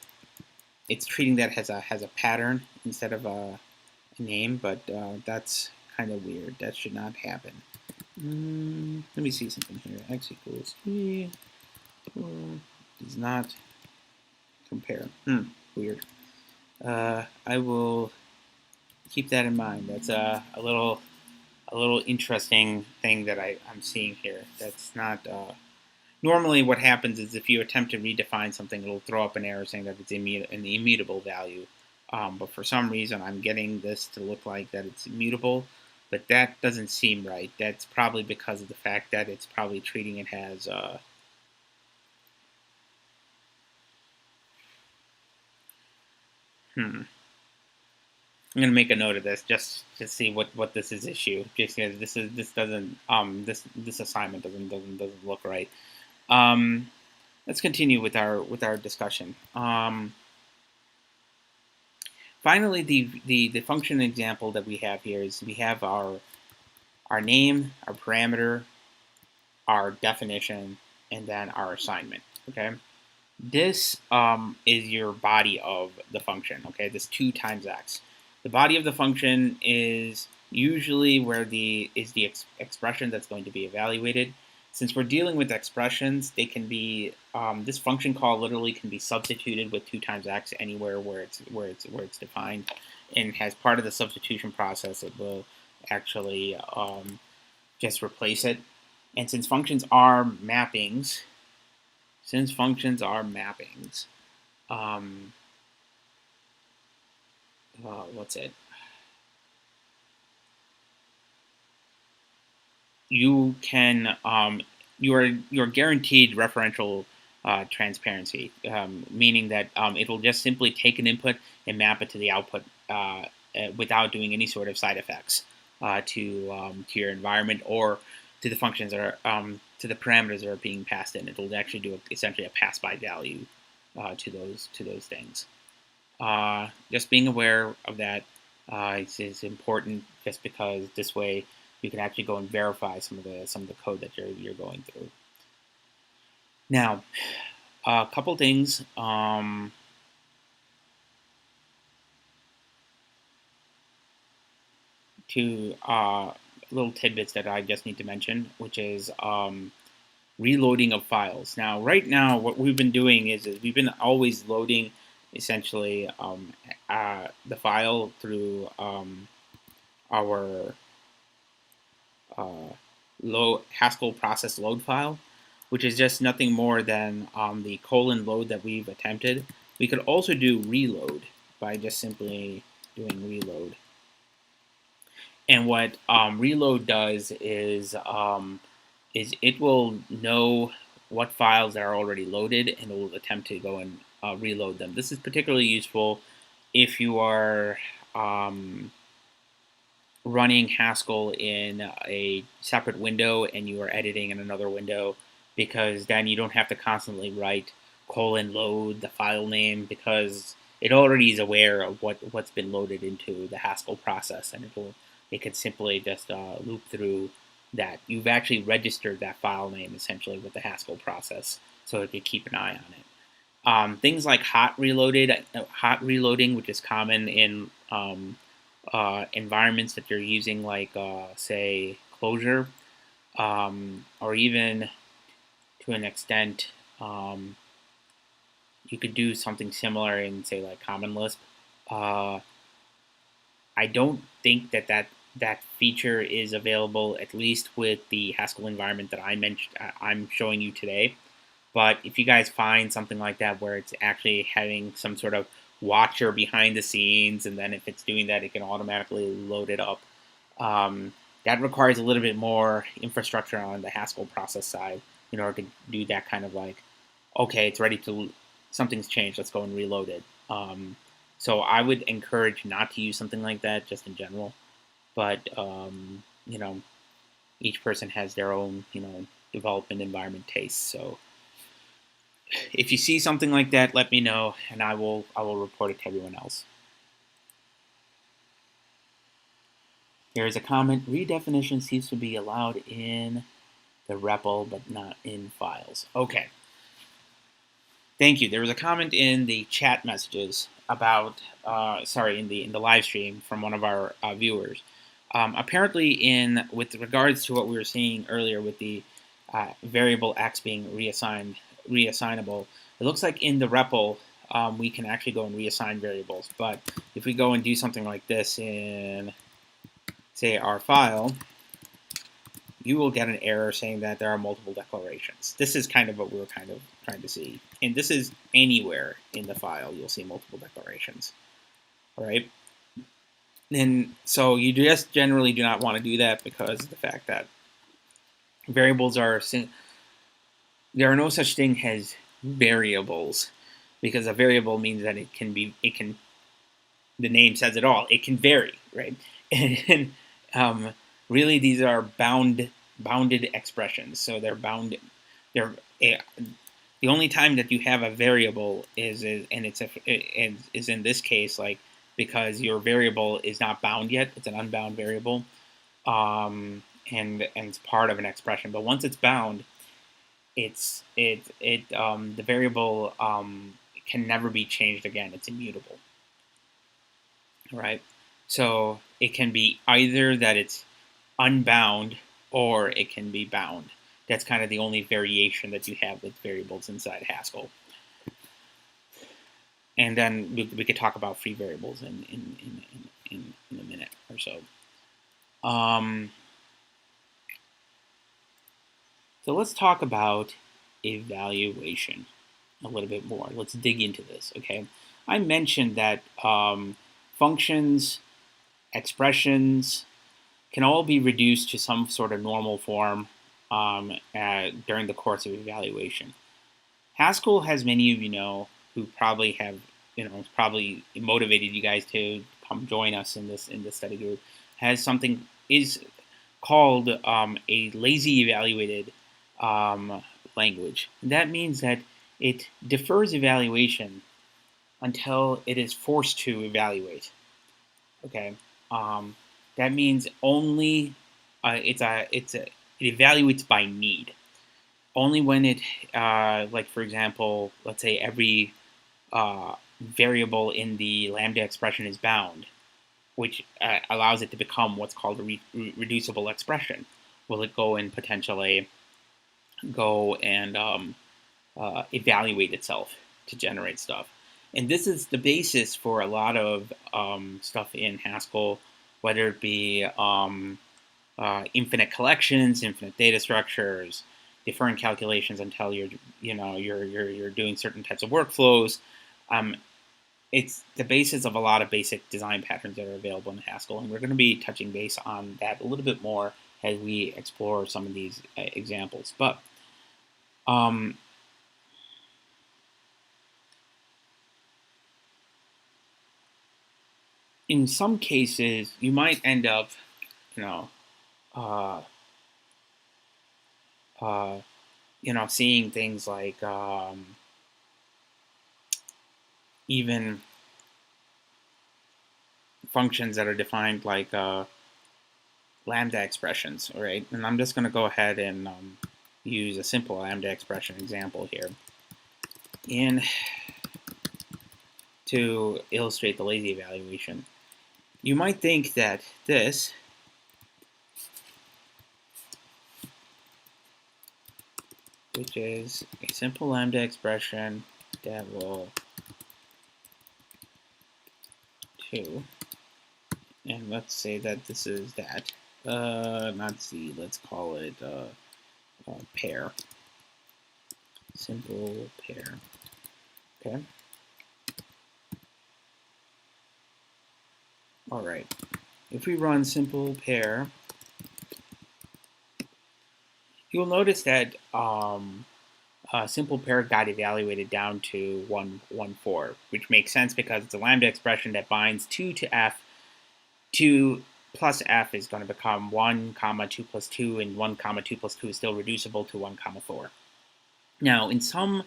It's treating that as a pattern instead of a name, but that's kind of weird. That should not happen. Let me see something here. X equals 3 does not compare. Weird. I will keep that in mind. That's a little interesting thing that I'm seeing here. That's not. Normally, what happens is if you attempt to redefine something, it'll throw up an error saying that it's an immutable value. But for some reason, I'm getting this to look like that it's immutable, but that doesn't seem right. That's probably because of the fact that it's probably treating it as I'm going to make a note of this just to see what this is issue. Just because this assignment doesn't look right. Let's continue with our discussion. Finally, the function example that we have here is we have our name, our parameter, our definition, and then our assignment. Okay, this is your body of the function. Okay, this 2 times x. The body of the function is usually where the expression that's going to be evaluated. Since we're dealing with expressions, they can be this function call literally can be substituted with 2 times x anywhere where it's defined, and as part of the substitution process, it will actually just replace it. And since functions are mappings, what's it? You can you're guaranteed referential transparency, meaning that it will just simply take an input and map it to the output without doing any sort of side effects to your environment or to the functions that are to the parameters that are being passed in. It will actually do essentially a pass-by value to those things. Just being aware of that is important, just because this way you can actually go and verify some of the code that you're going through. Now, a couple things. Little tidbits that I just need to mention, which is reloading of files. Now, right now, what we've been doing is we've been always loading essentially the file through our Haskell process load file, which is just nothing more than the colon load that we've attempted. We could also do reload by just simply doing reload. And what reload does is it will know what files are already loaded, and it will attempt to go and reload them. This is particularly useful if you are running Haskell in a separate window and you are editing in another window, because then you don't have to constantly write :load the file name, because it already is aware of what's been loaded into the Haskell process, and it could simply just loop through that. You've actually registered that file name essentially with the Haskell process, so it could keep an eye on it. Things like hot reloading, which is common in environments that you're using, like say Clojure, or even to an extent, you could do something similar in, say, like Common Lisp. I don't think that feature is available, at least with the Haskell environment that I'm showing you today. But if you guys find something like that where it's actually having some sort of watcher behind the scenes, and then if it's doing that, it can automatically load it up, that requires a little bit more infrastructure on the Haskell process side in order to do that kind of like, okay, it's ready to, something's changed, let's go and reload it. So I would encourage not to use something like that just in general. But, each person has their own, development environment tastes. So if you see something like that, let me know, and I will report it to everyone else. Here is a comment: redefinition seems to be allowed in the REPL, but not in files. Okay. Thank you. There was a comment in the chat messages about, in the live stream from one of our viewers. Apparently, with regards to what we were seeing earlier with the variable x being reassignable, it looks like in the REPL we can actually go and reassign variables. But if we go and do something like this in, say, our file, you will get an error saying that there are multiple declarations. This is kind of what we were kind of trying to see. And this is anywhere in the file you'll see multiple declarations. All right? And so you just generally do not want to do that, because of the fact that variables there are no such thing as variables, because a variable means that the name says it all, it can vary, right? And really, these are bounded expressions, so they're bounded. The only time that you have a variable is in this case, like, because your variable is not bound yet; it's an unbound variable, and it's part of an expression. But once it's bound, the variable can never be changed again. It's immutable. All right. So it can be either that it's unbound or it can be bound. That's kind of the only variation that you have with variables inside Haskell. And then we could talk about free variables in a minute or so. So let's talk about evaluation a little bit more. Let's dig into this, okay? I mentioned that functions, expressions can all be reduced to some sort of normal form during the course of evaluation. Haskell, as many of you know, who probably have, it's probably motivated you guys to come join us in this study group, has something is called a lazy evaluated language. And that means that it defers evaluation until it is forced to evaluate. Okay, that means only it evaluates by need. Only when it like for example, let's say every variable in the lambda expression is bound, which allows it to become what's called a reducible expression. Will it go and potentially go and evaluate itself to generate stuff? And this is the basis for a lot of stuff in Haskell, whether it be infinite collections, infinite data structures, deferring calculations until you're doing certain types of workflows. It's the basis of a lot of basic design patterns that are available in Haskell, and we're going to be touching base on that a little bit more as we explore some of these examples. But in some cases, you might end up, seeing things like even functions that are defined like lambda expressions, all right? And I'm just going to go ahead and use a simple lambda expression example here and to illustrate the lazy evaluation. You might think that this which is a simple lambda expression that will 2, and let's say that this is that, not C, let's call it pair, simple pair, okay? All right, if we run simple pair, you'll notice that simple pair got evaluated down to 114, which makes sense because it's a lambda expression that binds 2 to f. 2 plus f is going to become 1 comma 2 plus 2, and 1 comma 2 plus 2 is still reducible to 1 comma 4. Now, in some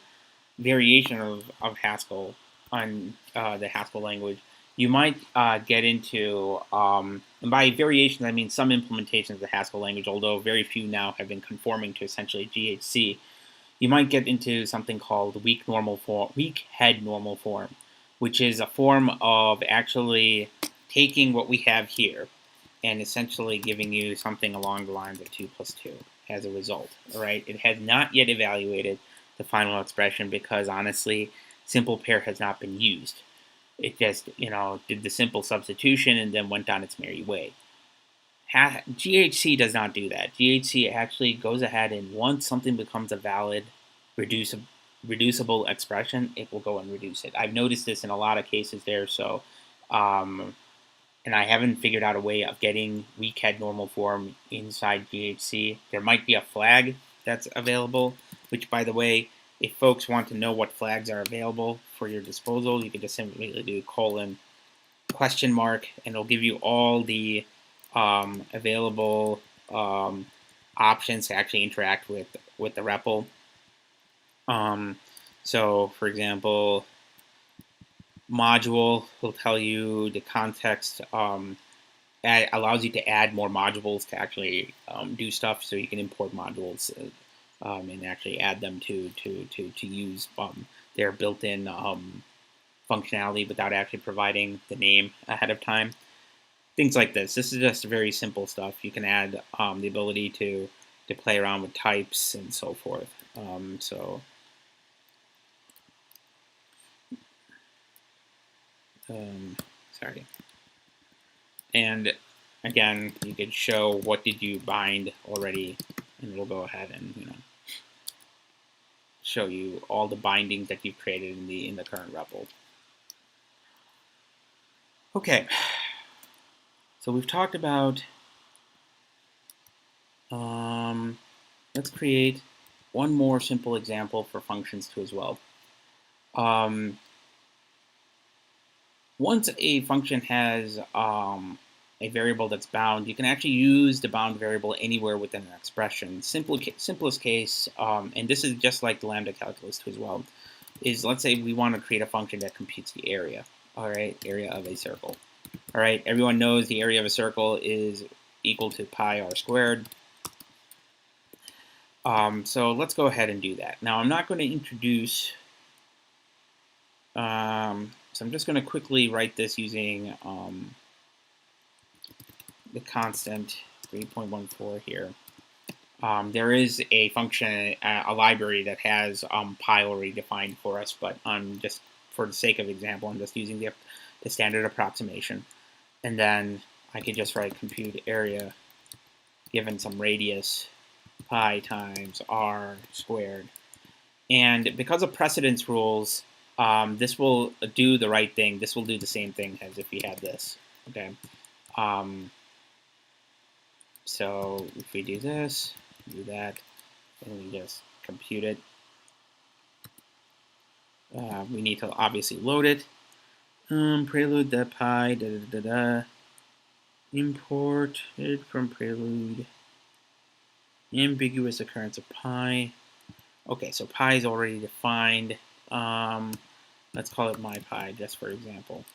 variation of Haskell on the Haskell language, you might get into, and by variations I mean some implementations of the Haskell language, although very few now have been conforming to essentially GHC. You might get into something called weak head normal form, which is a form of actually taking what we have here and essentially giving you something along the lines of 2 plus 2 as a result. All right, it has not yet evaluated the final expression because honestly, simple pair has not been used. It just did the simple substitution and then went on its merry way. GHC does not do that. GHC actually goes ahead and once something becomes a valid reducible expression, it will go and reduce it. I've noticed this in a lot of cases there, so and I haven't figured out a way of getting weak head normal form inside GHC. There might be a flag that's available, which by the way, if folks want to know what flags are available for your disposal, you can just simply do : and it'll give you all the available options to actually interact with the REPL. So, for example, module will tell you the context, allows you to add more modules to actually do stuff. So you can import modules and actually add them to use their built-in functionality without actually providing the name ahead of time. Things like this. This is just very simple stuff. You can add the ability to play around with types and so forth. Sorry. And again, you could show what did you bind already, and it'll go ahead and show you all the bindings that you've created in the current REPL. Okay. So we've talked about, let's create one more simple example for functions too as well. Once a function has a variable that's bound, you can actually use the bound variable anywhere within an expression. Simplest case, and this is just like the lambda calculus too as well, is let's say we want to create a function that computes the area. All right, area of a circle. All right, everyone knows the area of a circle is equal to pi r squared. So let's go ahead and do that. Now I'm not going to introduce, so I'm just going to quickly write this using the constant 3.14 here. There is a function, a library that has pi already defined for us, but just for the sake of example, I'm just using the standard approximation. And then I could just write compute area given some radius, pi times r squared. And because of precedence rules, this will do the right thing. This will do the same thing as if we had this. Okay. So if we do this, do that, and we just compute it. We need to obviously load it. Prelude the pi, imported from prelude. Ambiguous occurrence of pi. Okay, so pi is already defined. Let's call it my pi, just for example.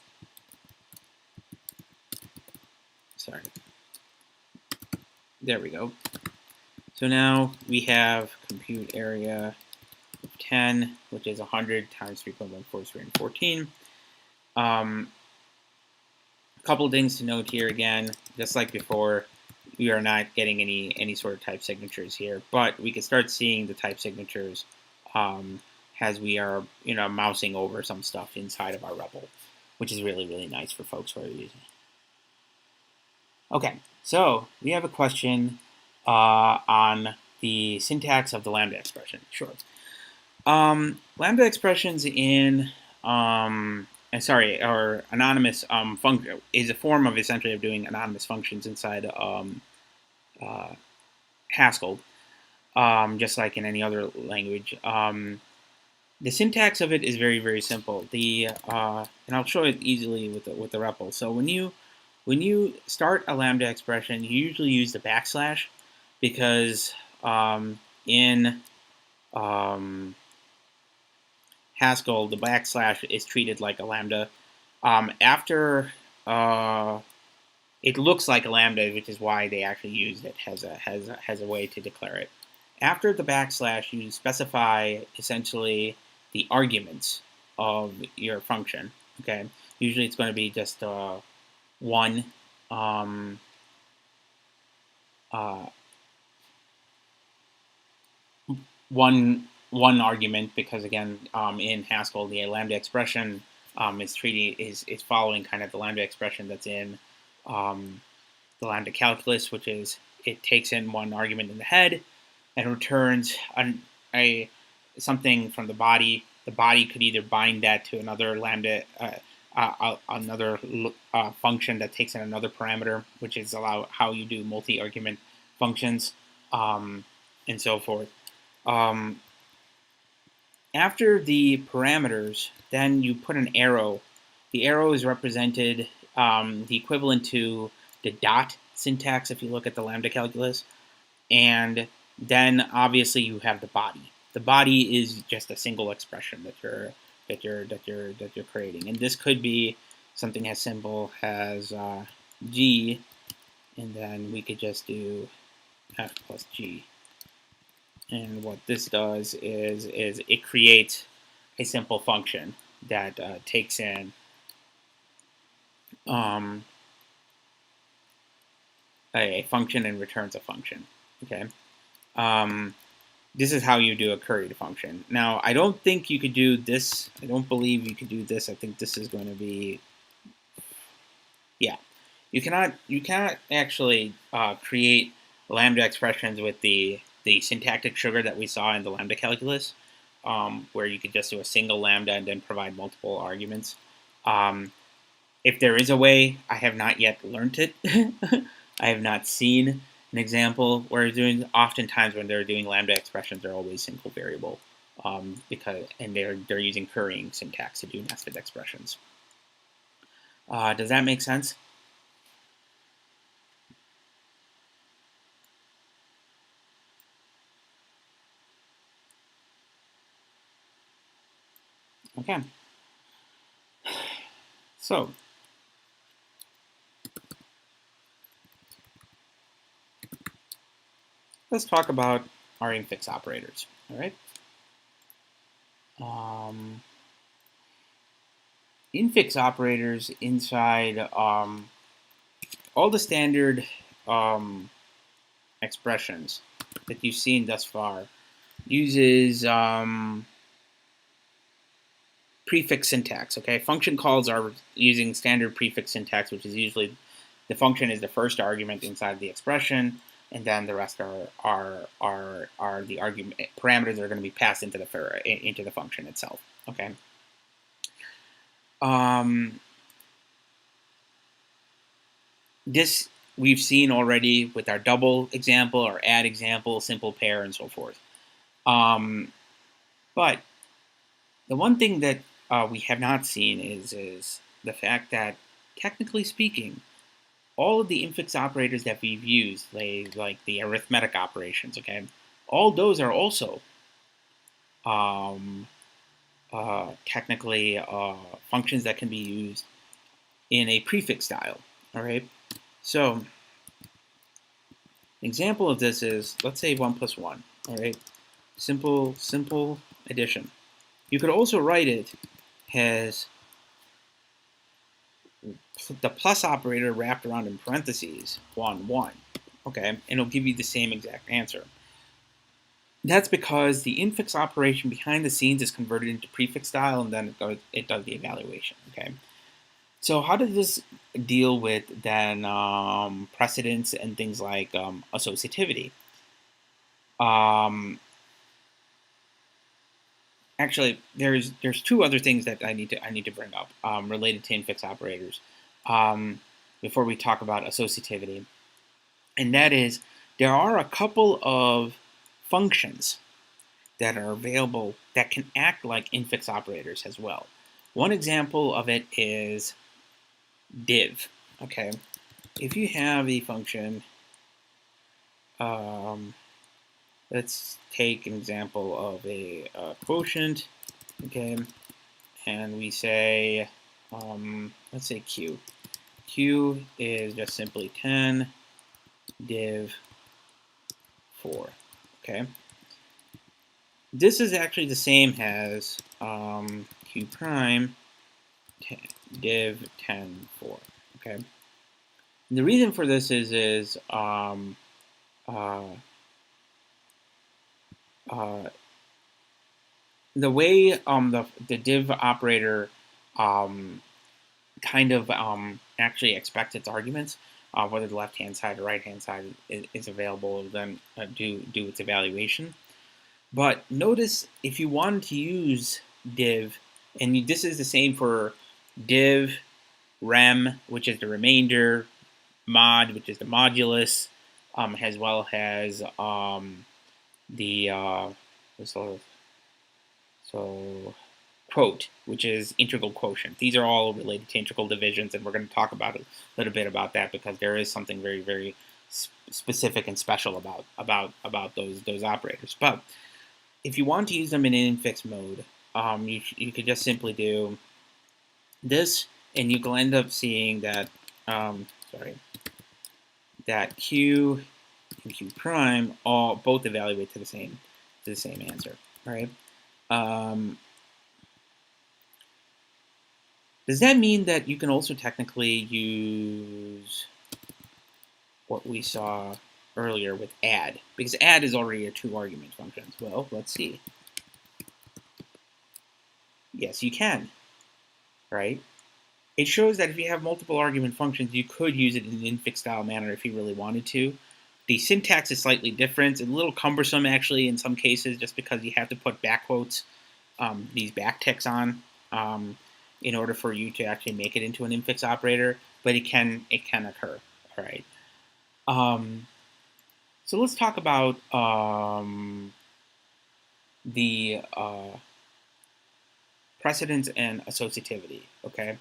Sorry. There we go. So now we have compute area of 10, which is 100 times 3.14 is 314. A couple of things to note here again, just like before, we are not getting any sort of type signatures here, but we can start seeing the type signatures as we are mousing over some stuff inside of our REPL, which is really, really nice for folks who are using it. Okay, so we have a question on the syntax of the lambda expression. Sure. Lambda expressions in or anonymous function is a form of essentially of doing anonymous functions inside Haskell, just like in any other language. The syntax of it is very, very simple. And I'll show it easily with the REPL. So when you start a lambda expression, you usually use the backslash because in Haskell, the backslash is treated like a lambda. After it looks like a lambda, which is why they actually used it as a way to declare it. After the backslash, you specify essentially the arguments of your function. Okay, usually it's going to be just one one argument, because again, in Haskell, the lambda expression is following kind of the lambda expression that's in the lambda calculus, which is it takes in one argument in the head and returns something from the body. The body could either bind that to another lambda, another function that takes in another parameter, which is how you do multi-argument functions, and so forth. After the parameters, then you put an arrow. The arrow is represented the equivalent to the dot syntax if you look at the lambda calculus, and then obviously you have the body. The body is just a single expression that you're creating, and this could be something as simple as g, and then we could just do f plus g. And what this does is it creates a simple function that takes in a function and returns a function. Okay. This is how you do a curried function. Now, I don't think you could do this. I don't believe you could do this. I think this is going to be, yeah. You cannot actually create lambda expressions with the syntactic sugar that we saw in the lambda calculus, where you could just do a single lambda and then provide multiple arguments. If there is a way, I have not yet learned it. I have not seen an example where oftentimes when they're doing lambda expressions, they're always single variable, and they're using currying syntax to do nested expressions. Does that make sense? Okay. So let's talk about our infix operators. All right. Infix operators inside all the standard expressions that you've seen thus far uses prefix syntax. Okay, function calls are using standard prefix syntax, which is usually the function is the first argument inside the expression, and then the rest are the argument parameters that are going to be passed into the function itself. Okay. This we've seen already with our double example, our add example, simple pair, and so forth. But the one thing that we have not seen is the fact that, technically speaking, all of the infix operators that we've used, like the arithmetic operations, okay, all those are also technically functions that can be used in a prefix style. All right, so an example of this is, let's say 1 plus 1. All right, simple addition. You could also write it as the plus operator wrapped around in parentheses, 1, 1. Okay, and it'll give you the same exact answer. That's because the infix operation behind the scenes is converted into prefix style, and then it does the evaluation. Okay, so how does this deal with then precedence and things like associativity? Actually, there's two other things that I need to bring up related to infix operators before we talk about associativity, and that is there are a couple of functions that are available that can act like infix operators as well. One example of it is div. Okay, if you have a function, let's take an example of a quotient. Okay, and we say, let's say q. Q is just simply 10 div 4. Okay, this is actually the same as q prime div 10 4. Okay, and the reason for this is uh, the way the div operator kind of actually expects its arguments, whether the left hand side or right hand side is available, then do its evaluation. But notice if you wanted to use div, and this is the same for div rem, which is the remainder, mod, which is the modulus, as well as the so quote, which is integral quotient. These are all related to integral divisions, and we're going to talk about a little bit about that because there is something very specific and special about those operators. But if you want to use them in infix mode, you could just simply do this, and you will end up seeing that that q and q prime both evaluate to the same answer. All right. Does that mean that you can also technically use what we saw earlier with add? Because add is already a 2-argument function. Well, let's see. Yes, you can. Right? It shows that if you have multiple argument functions, you could use it in an infix style manner if you really wanted to. The syntax is slightly different. It's a little cumbersome, actually, in some cases, just because you have to put back quotes, these backticks on, in order for you to actually make it into an infix operator. But it can occur. All right. So let's talk about the precedence and associativity. Okay.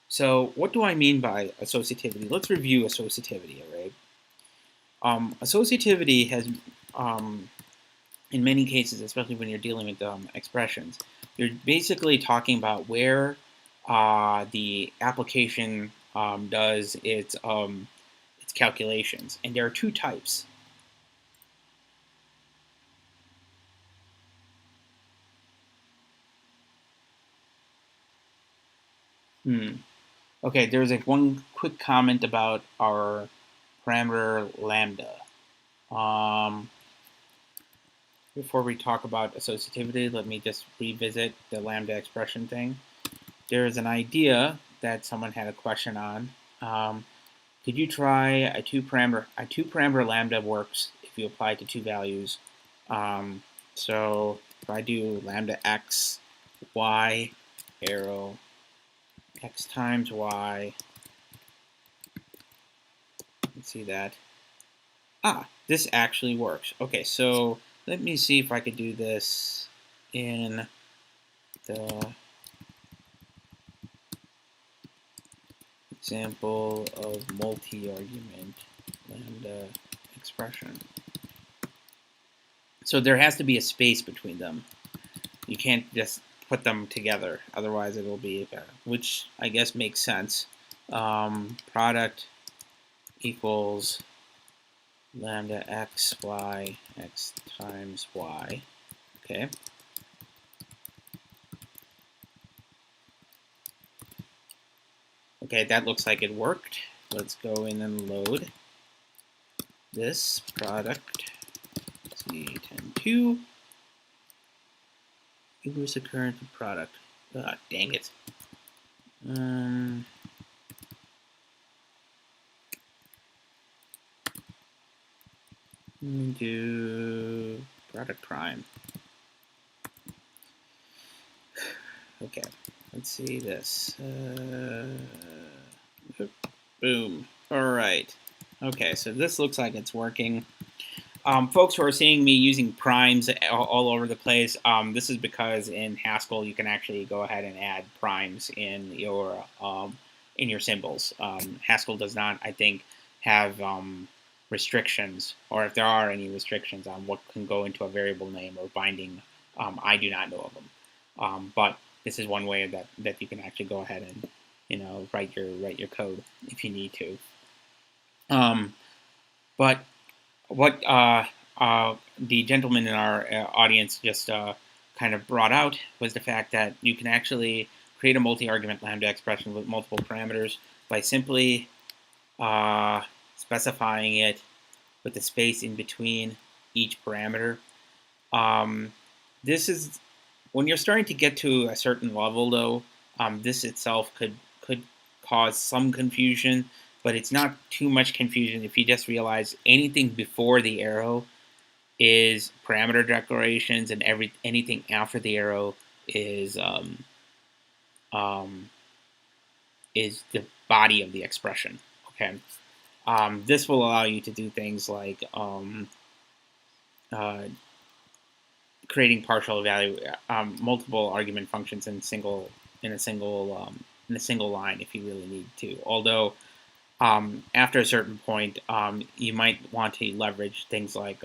So what do I mean by associativity? Let's review associativity, all right? Associativity has, in many cases, especially when you're dealing with expressions, you're basically talking about where the application does its calculations. And there are two types. Okay, there's one quick comment about our parameter lambda. Before we talk about associativity, let me just revisit the lambda expression thing. There's an idea that someone had a question on. Could you try a two-parameter lambda works if you apply it to two values? So if I do lambda x, y, arrow, x times y, let's see that. This actually works. Okay, so let me see if I could do this in the example of multi-argument lambda expression. So there has to be a space between them. You can't just put them together, otherwise it'll be, which I guess makes sense. Product equals lambda x, y, x times y. Okay. Okay, that looks like it worked. Let's go in and load this product. C102. Who's the current product? Dang it. Let me do product prime. Okay, let's see this. Boom. All right. Okay, so this looks like it's working. Folks who are seeing me using primes all over the place, this is because in Haskell you can actually go ahead and add primes in your symbols. Haskell does not, I think, have restrictions, or if there are any restrictions on what can go into a variable name or binding. I do not know of them, but this is one way that you can actually go ahead and write your code if you need to. But what the gentleman in our audience just kind of brought out was the fact that you can actually create a multi-argument lambda expression with multiple parameters by simply specifying it with the space in between each parameter. This is when you're starting to get to a certain level, though. This itself could cause some confusion, but it's not too much confusion if you just realize anything before the arrow is parameter declarations, and anything after the arrow is the body of the expression. Okay, this will allow you to do things like creating partial value, multiple argument functions in a single line if you really need to. Although after a certain point, you might want to leverage things like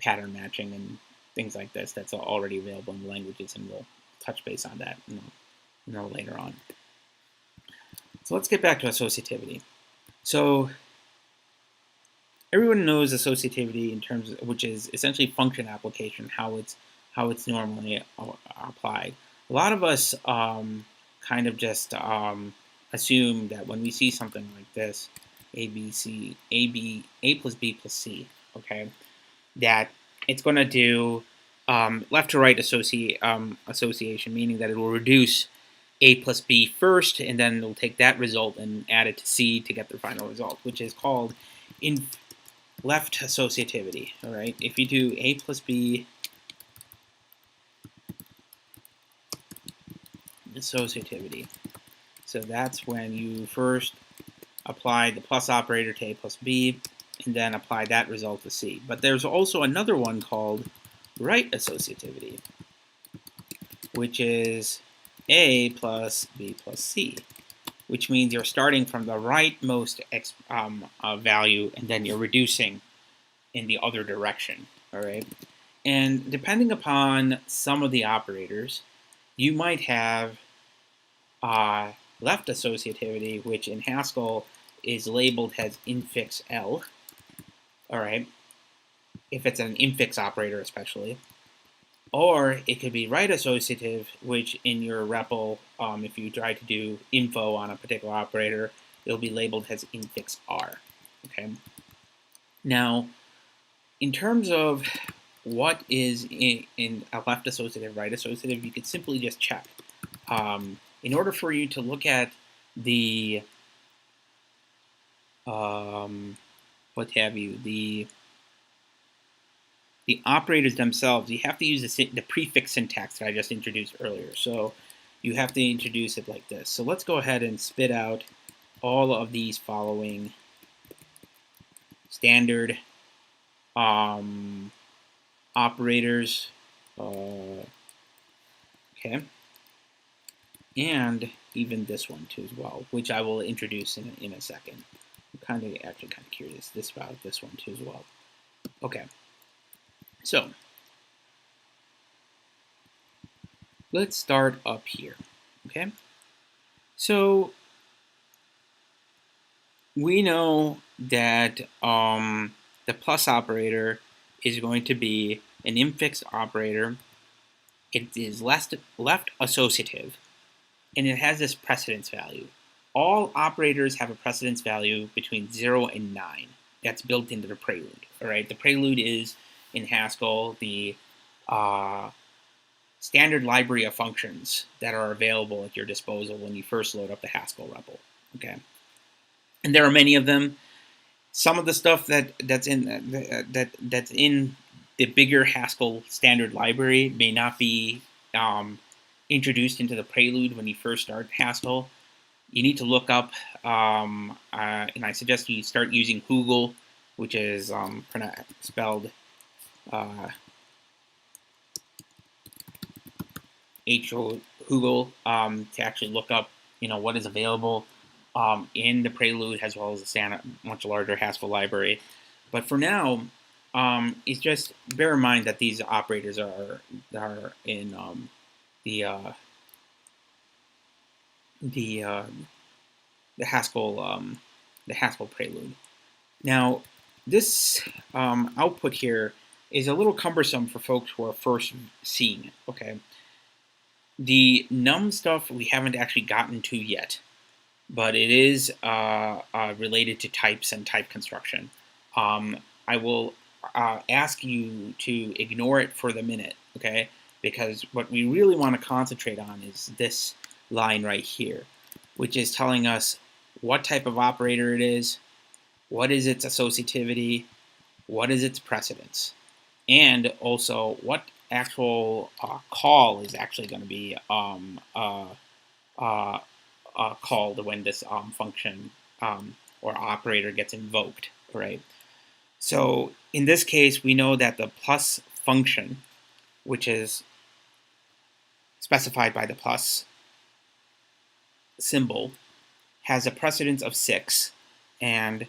pattern matching and things like this that's already available in the languages, and we'll touch base on that later on. So let's get back to associativity. So everyone knows associativity in terms of, which is essentially function application, how it's normally applied. A lot of us kind of just assume that when we see something like this, A plus B plus C, okay, that it's going to do left to right association, meaning that it will reduce A plus B first, and then it'll take that result and add it to C to get the final result, which is called in left associativity. All right, if you do A plus B associativity, so that's when you first apply the plus operator to A plus B, and then apply that result to C. But there's also another one called right associativity, which is A plus B plus C. which means you're starting from the rightmost value and then you're reducing in the other direction, all right? And depending upon some of the operators, you might have left associativity, which in Haskell is labeled as infix L, all right, if it's an infix operator especially. Or it could be right associative, which in your REPL, if you try to do info on a particular operator, it'll be labeled as infix R, okay? Now, in terms of what is in a left associative, right associative, you could simply just check. In order for you to look at the, what have you, the operators themselves, you have to use the prefix syntax that I just introduced earlier. So you have to introduce it like this. So let's go ahead and spit out all of these following standard operators. Okay. And even this one too as well, which I will introduce in a second. I'm actually kind of curious about this one too as well. Okay. So let's start up here, okay? So we know that the plus operator is going to be an infix operator. It is left associative, and it has this precedence value. All operators have a precedence value between 0 and 9. That's built into the prelude, all right? The prelude is, in Haskell, the standard library of functions that are available at your disposal when you first load up the Haskell REPL, okay? And there are many of them. Some of the stuff that's in the bigger Haskell standard library may not be introduced into the prelude when you first start Haskell. You need to look up, and I suggest you start using Hoogle, which is spelled Hoogle, to actually look up, what is available in the prelude as well as the much larger Haskell library. But for now, it's just bear in mind that these operators are in the Haskell prelude. Now, this output here is a little cumbersome for folks who are first seeing it. Okay, the num stuff we haven't actually gotten to yet, but it is related to types and type construction. I will ask you to ignore it for the minute, okay? Because what we really want to concentrate on is this line right here, which is telling us what type of operator it is, what is its associativity, what is its precedence, and also what actual call is actually going to be called when this function or operator gets invoked, right? So in this case, we know that the plus function, which is specified by the plus symbol, has a precedence of 6, and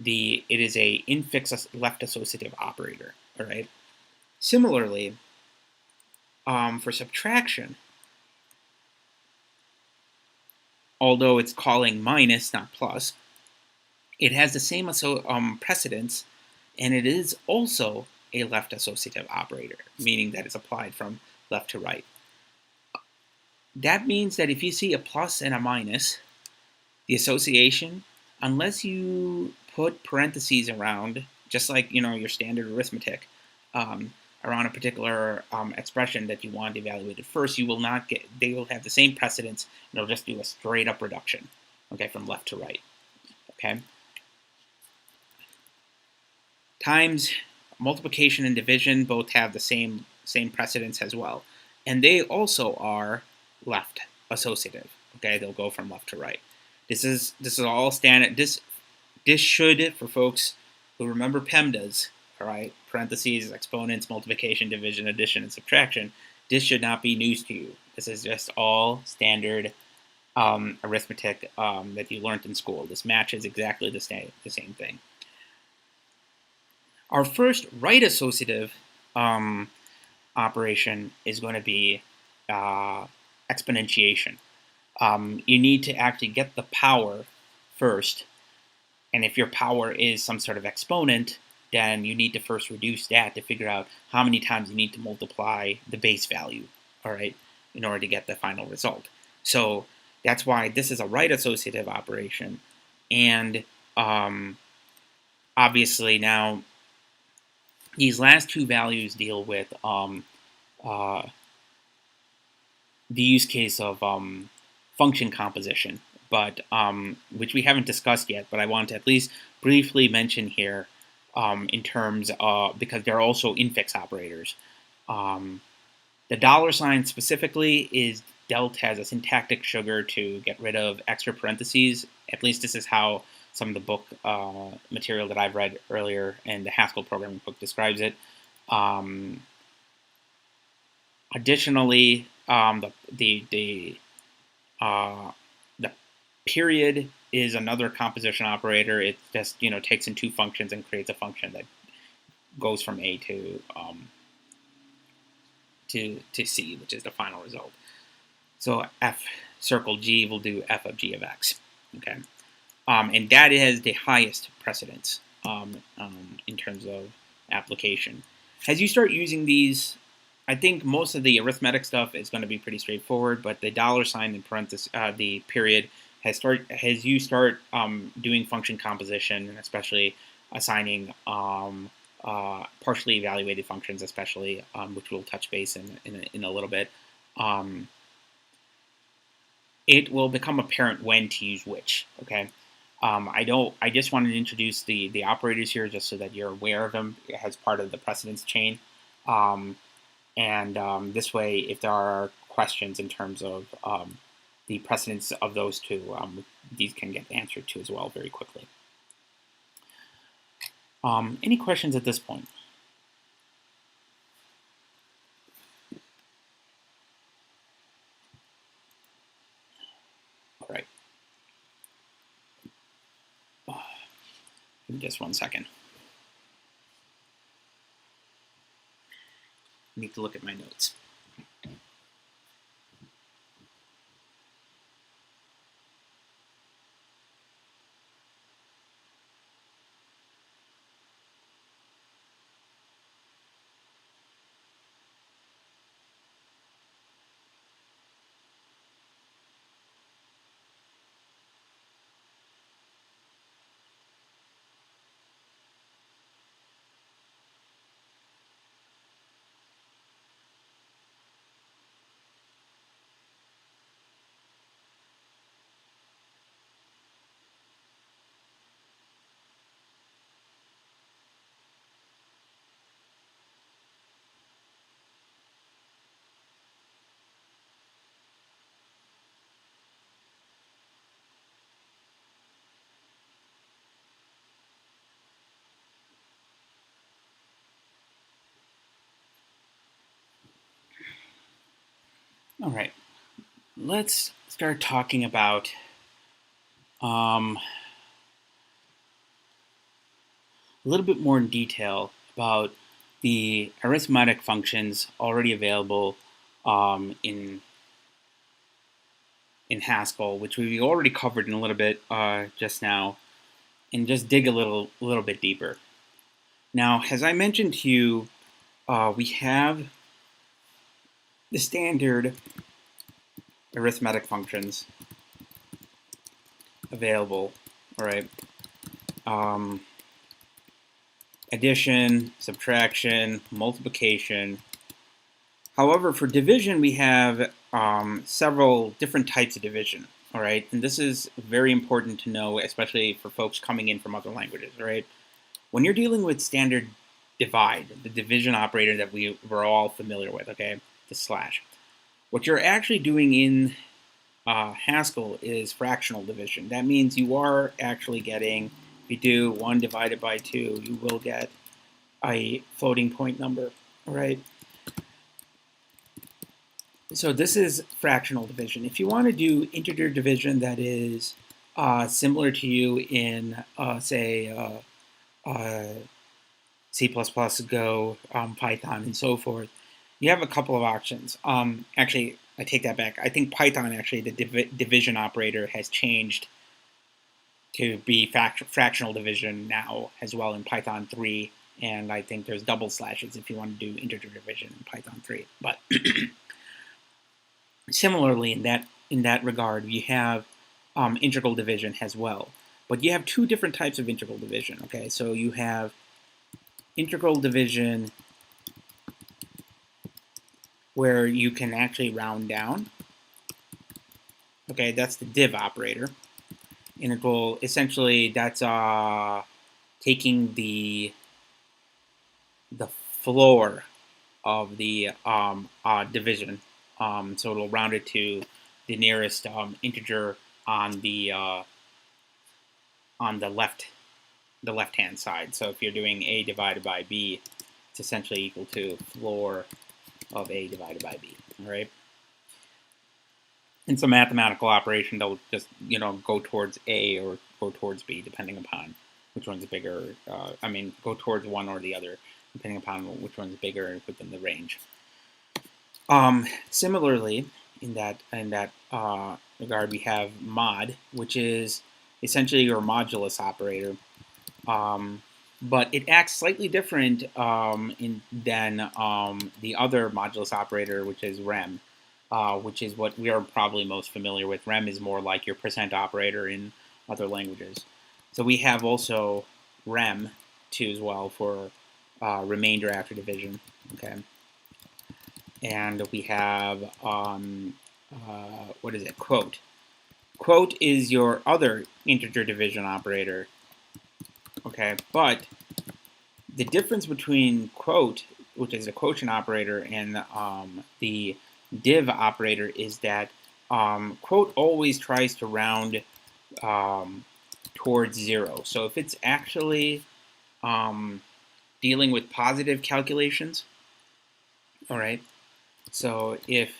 it is a infix left associative operator, all right? Similarly, for subtraction, although it's calling minus, not plus, it has the same precedence, and it is also a left associative operator, meaning that it's applied from left to right. That means that if you see a plus and a minus, the association, unless you put parentheses around, just like your standard arithmetic, around a particular expression that you want evaluated first, you will not get. They will have the same precedence, and it'll just do a straight up reduction, okay, from left to right, okay. Times, multiplication, and division both have the same precedence as well, and they also are left associative. Okay, they'll go from left to right. This is all standard. This should, for folks who remember PEMDAS, all right, parentheses, exponents, multiplication, division, addition, and subtraction. This should not be news to you. This is just all standard arithmetic that you learned in school. This matches exactly the same thing. Our first right associative operation is going to be exponentiation. You need to actually get the power first, and if your power is some sort of exponent, then you need to first reduce that to figure out how many times you need to multiply the base value, all right, in order to get the final result. So that's why this is a right associative operation, and obviously now these last two values deal with the use case of function composition, but which we haven't discussed yet, but I want to at least briefly mention here in terms of, because they're also infix operators. The $ specifically is dealt as a syntactic sugar to get rid of extra parentheses. At least this is how some of the book material that I've read earlier in the Haskell programming book describes it. Additionally, the period is another composition operator. It just takes in two functions and creates a function that goes from A to C, which is the final result. So f circle g will do f of g of x. Okay, and that is the highest precedence in terms of application. As you start using these, I think most of the arithmetic stuff is going to be pretty straightforward, but the $, and parenthesis, the period, as you start doing function composition, and especially assigning partially evaluated functions, especially which we'll touch base in a little bit, it will become apparent when to use which. Okay, I just wanted to introduce the operators here just so that you're aware of them as part of the precedence chain. And this way, if there are questions in terms of the precedence of those two, these can get answered to as well very quickly. Any questions at this point? All right. Give me just 1 second. I need to look at my notes. All right, let's start talking about a little bit more in detail about the arithmetic functions already available in Haskell, which we already covered in a little bit just now, and just dig a little bit deeper. Now, as I mentioned to you, we have the standard arithmetic functions available, all right? Addition, subtraction, multiplication. However, for division, we have several different types of division, all right? And this is very important to know, especially for folks coming in from other languages, all right? When you're dealing with standard divide, the division operator that we're all familiar with, okay, the slash, what you're actually doing in Haskell is fractional division. That means you are actually getting, if you do 1 divided by 2, you will get a floating point number, all right? So this is fractional division. If you want to do integer division that is similar to you in, say, C++, Go, Python, and so forth, you have a couple of options. Actually, I take that back. I think Python, actually, the division operator has changed to be fractional division now as well in Python 3, and I think there's double slashes if you want to do integer division in Python 3. But similarly, in that regard, you have integral division as well. But you have two different types of integral division. Okay, so you have integral division where you can actually round down. Okay, that's the div operator. Integral, essentially, that's taking the floor of the division. So it'll round it to the nearest integer on the left-hand side. So if you're doing a divided by b, it's essentially equal to floor of a divided by b. All right. In some mathematical operation, they'll just go towards a or go towards b, depending upon which one's bigger. Go towards one or the other, depending upon which one's bigger within the range. Similarly, in that regard, we have mod, which is essentially your modulus operator, but it acts slightly different than the other modulus operator, which is rem, which is what we are probably most familiar with. Rem is more like your percent operator in other languages. So we have also rem too as well for remainder after division. Okay. And we have, what is it, quote. Quote is your other integer division operator, okay? But the difference between quote, which is a quotient operator, and the div operator is that quote always tries to round towards 0. So if it's actually dealing with positive calculations, all right, so if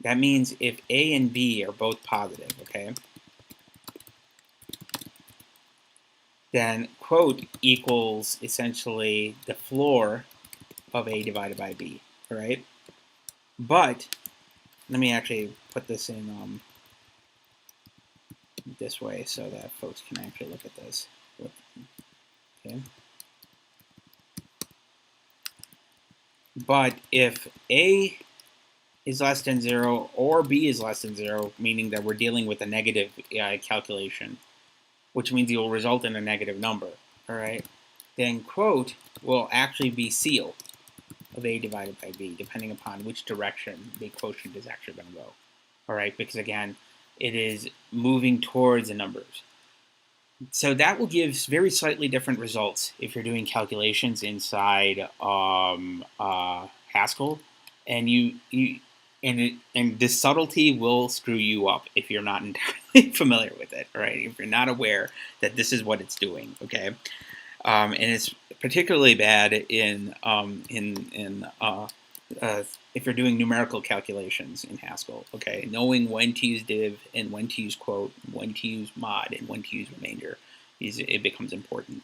that means if A and B are both positive, okay, then quote equals essentially the floor of A divided by B, all right? But let me actually put this in this way so that folks can actually look at this. Okay. But if A is less than 0 or B is less than 0, meaning that we're dealing with a negative calculation, which means it will result in a negative number, all right, then quote will actually be CEAL of A divided by B, depending upon which direction the quotient is actually going to go, all right, because again, it is moving towards the numbers. So that will give very slightly different results if you're doing calculations inside Haskell, and and this subtlety will screw you up if you're not entirely familiar with it. All right, if you're not aware that this is what it's doing. Okay, and it's particularly bad if you're doing numerical calculations in Haskell. Okay, knowing when to use div and when to use quote, when to use mod, and when to use remainder, it becomes important.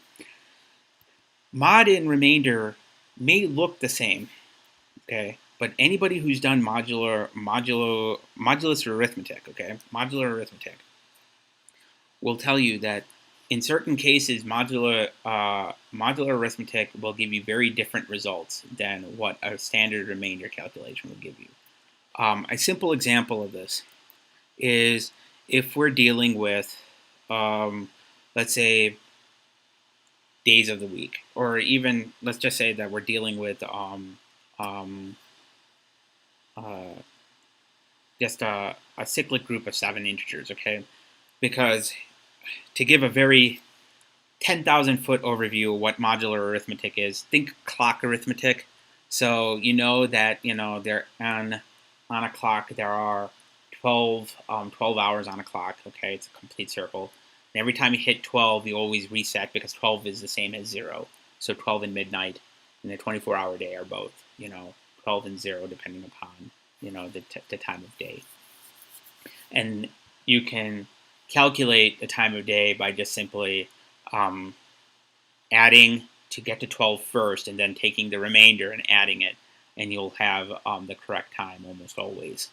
Mod and remainder may look the same, okay, but anybody who's done modulus arithmetic, okay, modular arithmetic, will tell you that in certain cases, modular arithmetic will give you very different results than what a standard remainder calculation will give you. A simple example of this is if we're dealing with, let's say, days of the week, or even let's just say that we're dealing with just a cyclic group of 7 integers, okay? Because to give a very 10,000-foot overview of what modular arithmetic is, think clock arithmetic. So you know that there on a clock there are 12 hours on a clock. Okay, it's a complete circle. And every time you hit 12, you always reset because 12 is the same as 0. So 12 and midnight and the 24-hour day are both 12 and 0 depending upon the time of day. And you can calculate the time of day by just simply adding to get to 12 first, and then taking the remainder and adding it, and you'll have the correct time almost always.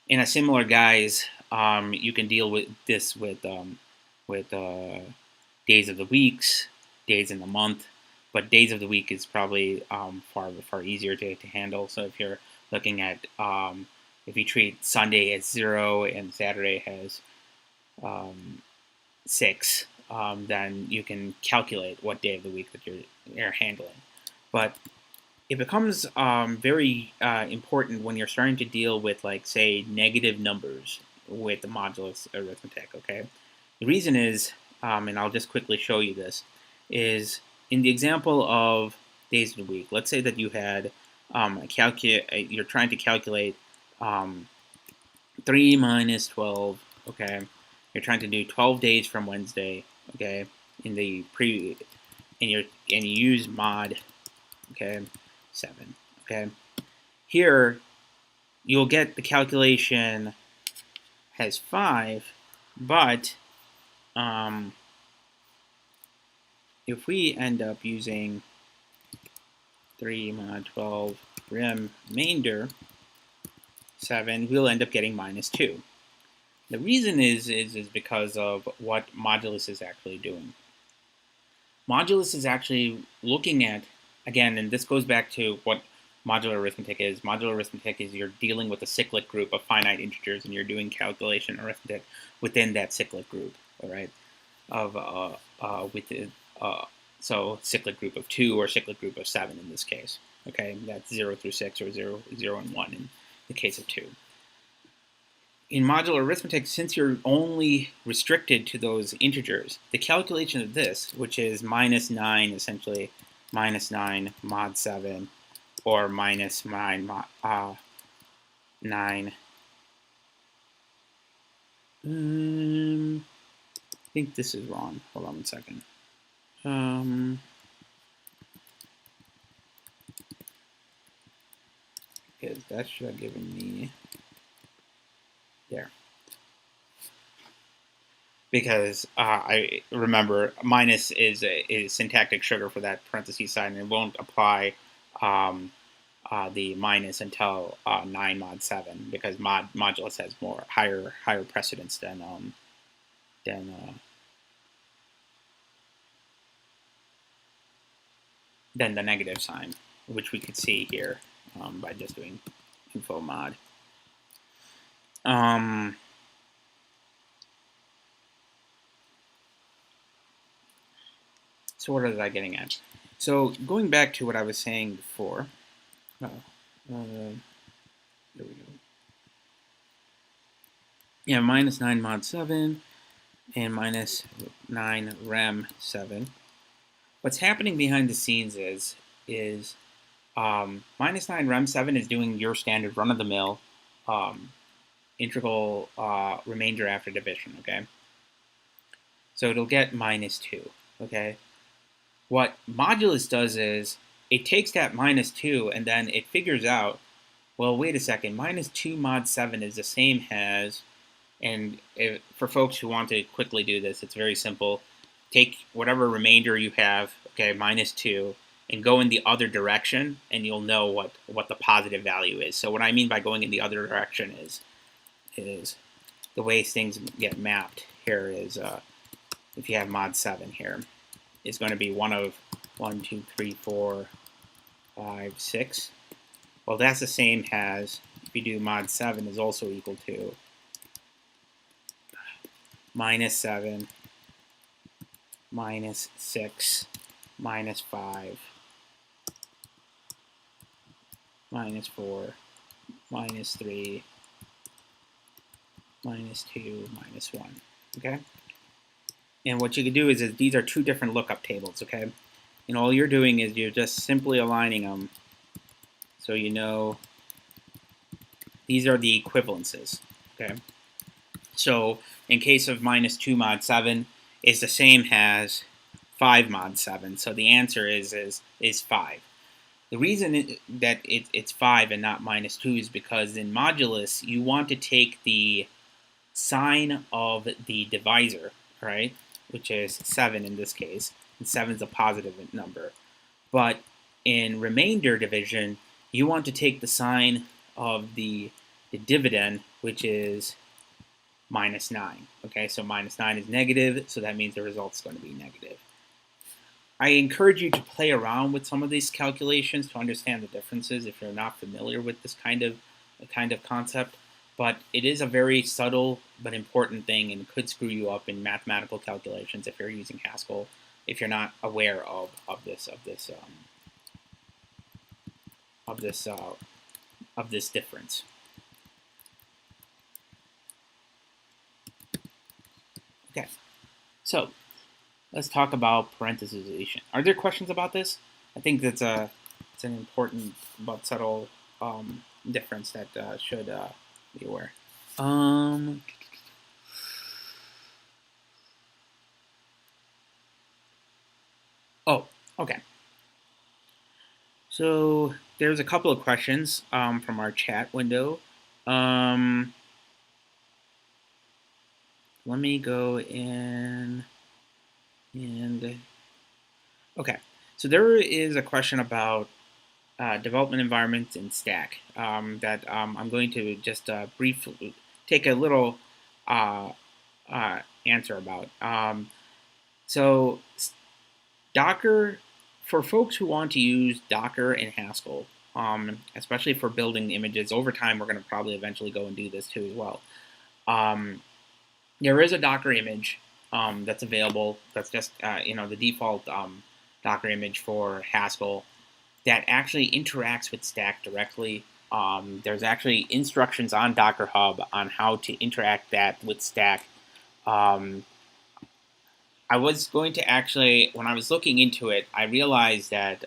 In a similar guise, you can deal with this with days of the weeks, days in the month, but days of the week is probably far easier to handle. So if you're looking at if you treat Sunday as 0 and Saturday has 6, then you can calculate what day of the week that you're handling. But it becomes very important when you're starting to deal with, like, say, negative numbers with the modulus arithmetic, okay? The reason is, and I'll just quickly show you this, is in the example of days of the week, let's say that you had you're trying to calculate 3 minus 12, okay? You're trying to do 12 days from Wednesday, okay? And you use mod, okay, 7, okay? Here, you'll get the calculation has 5, but if we end up using 3 mod 12 remainder 7, we'll end up getting minus 2. The reason is because of what modulus is actually doing. Modulus is actually looking at, again, and this goes back to what modular arithmetic is. Modular arithmetic is you're dealing with a cyclic group of finite integers, and you're doing calculation arithmetic within that cyclic group, all right? So cyclic group of 2 or cyclic group of 7 in this case, okay? That's 0 through 6 or 0, 0 and 1 in the case of 2. In modular arithmetic, since you're only restricted to those integers, the calculation of this, which is minus 9, essentially minus 9 mod 7, or minus 9 mod 9. I think this is wrong. Hold on one second. Because that should have given me there. Because I remember minus is a syntactic sugar for that parentheses sign, and it won't apply the minus until 9 mod 7, because modulus has higher precedence than the negative sign, which we could see here by just doing info mod. So what was I getting at? So going back to what I was saying before. There we go. Yeah, minus 9 mod 7 and minus 9 rem 7. What's happening behind the scenes is minus 9 rem 7 is doing your standard run-of-the-mill integral remainder after division, okay? So it'll get minus 2, okay? What modulus does is it takes that minus 2 and then it figures out, well, wait a second, minus 2 mod 7 is the same as, and for folks who want to quickly do this, it's very simple. Take whatever remainder you have, okay, minus 2, and go in the other direction, and you'll know what the positive value is. So what I mean by going in the other direction is the way things get mapped here is, if you have mod 7 here, is going to be 1 of 1, 2, 3, 4, 5, 6. Well, that's the same as, if you do mod 7 is also equal to minus 7, minus 6, minus 5, minus 4, minus 3, minus 2, minus 1, okay? And what you can do is these are two different lookup tables, okay? And all you're doing is you're just simply aligning them so you know these are the equivalences, okay? So in case of minus 2 mod 7 is the same as 5 mod 7. So the answer is 5. The reason that it's 5 and not -2 is because in modulus, you want to take the sign of the divisor, right, which is 7 in this case, and 7 is a positive number. But in remainder division, you want to take the sign of the dividend, which is -9. Okay, so -9 is negative, so that means the result is going to be negative. I encourage you to play around with some of these calculations to understand the differences if you're not familiar with this kind of concept. But it is a very subtle but important thing, and could screw you up in mathematical calculations if you're using Haskell, if you're not aware of this difference. Okay, so let's talk about parenthesization. Are there questions about this? I think it's an important but subtle difference that should be aware. Oh, okay. So there's a couple of questions from our chat window. Let me go in and okay. So there is a question about development environments in Stack that I'm going to just briefly take a little answer about. So Docker, for folks who want to use Docker and Haskell, especially for building images, over time we're going to probably eventually go and do this too as well. There is a Docker image that's available. That's just the default Docker image for Haskell that actually interacts with Stack directly. There's actually instructions on Docker Hub on how to interact that with Stack. I was going to actually, when I was looking into it, I realized that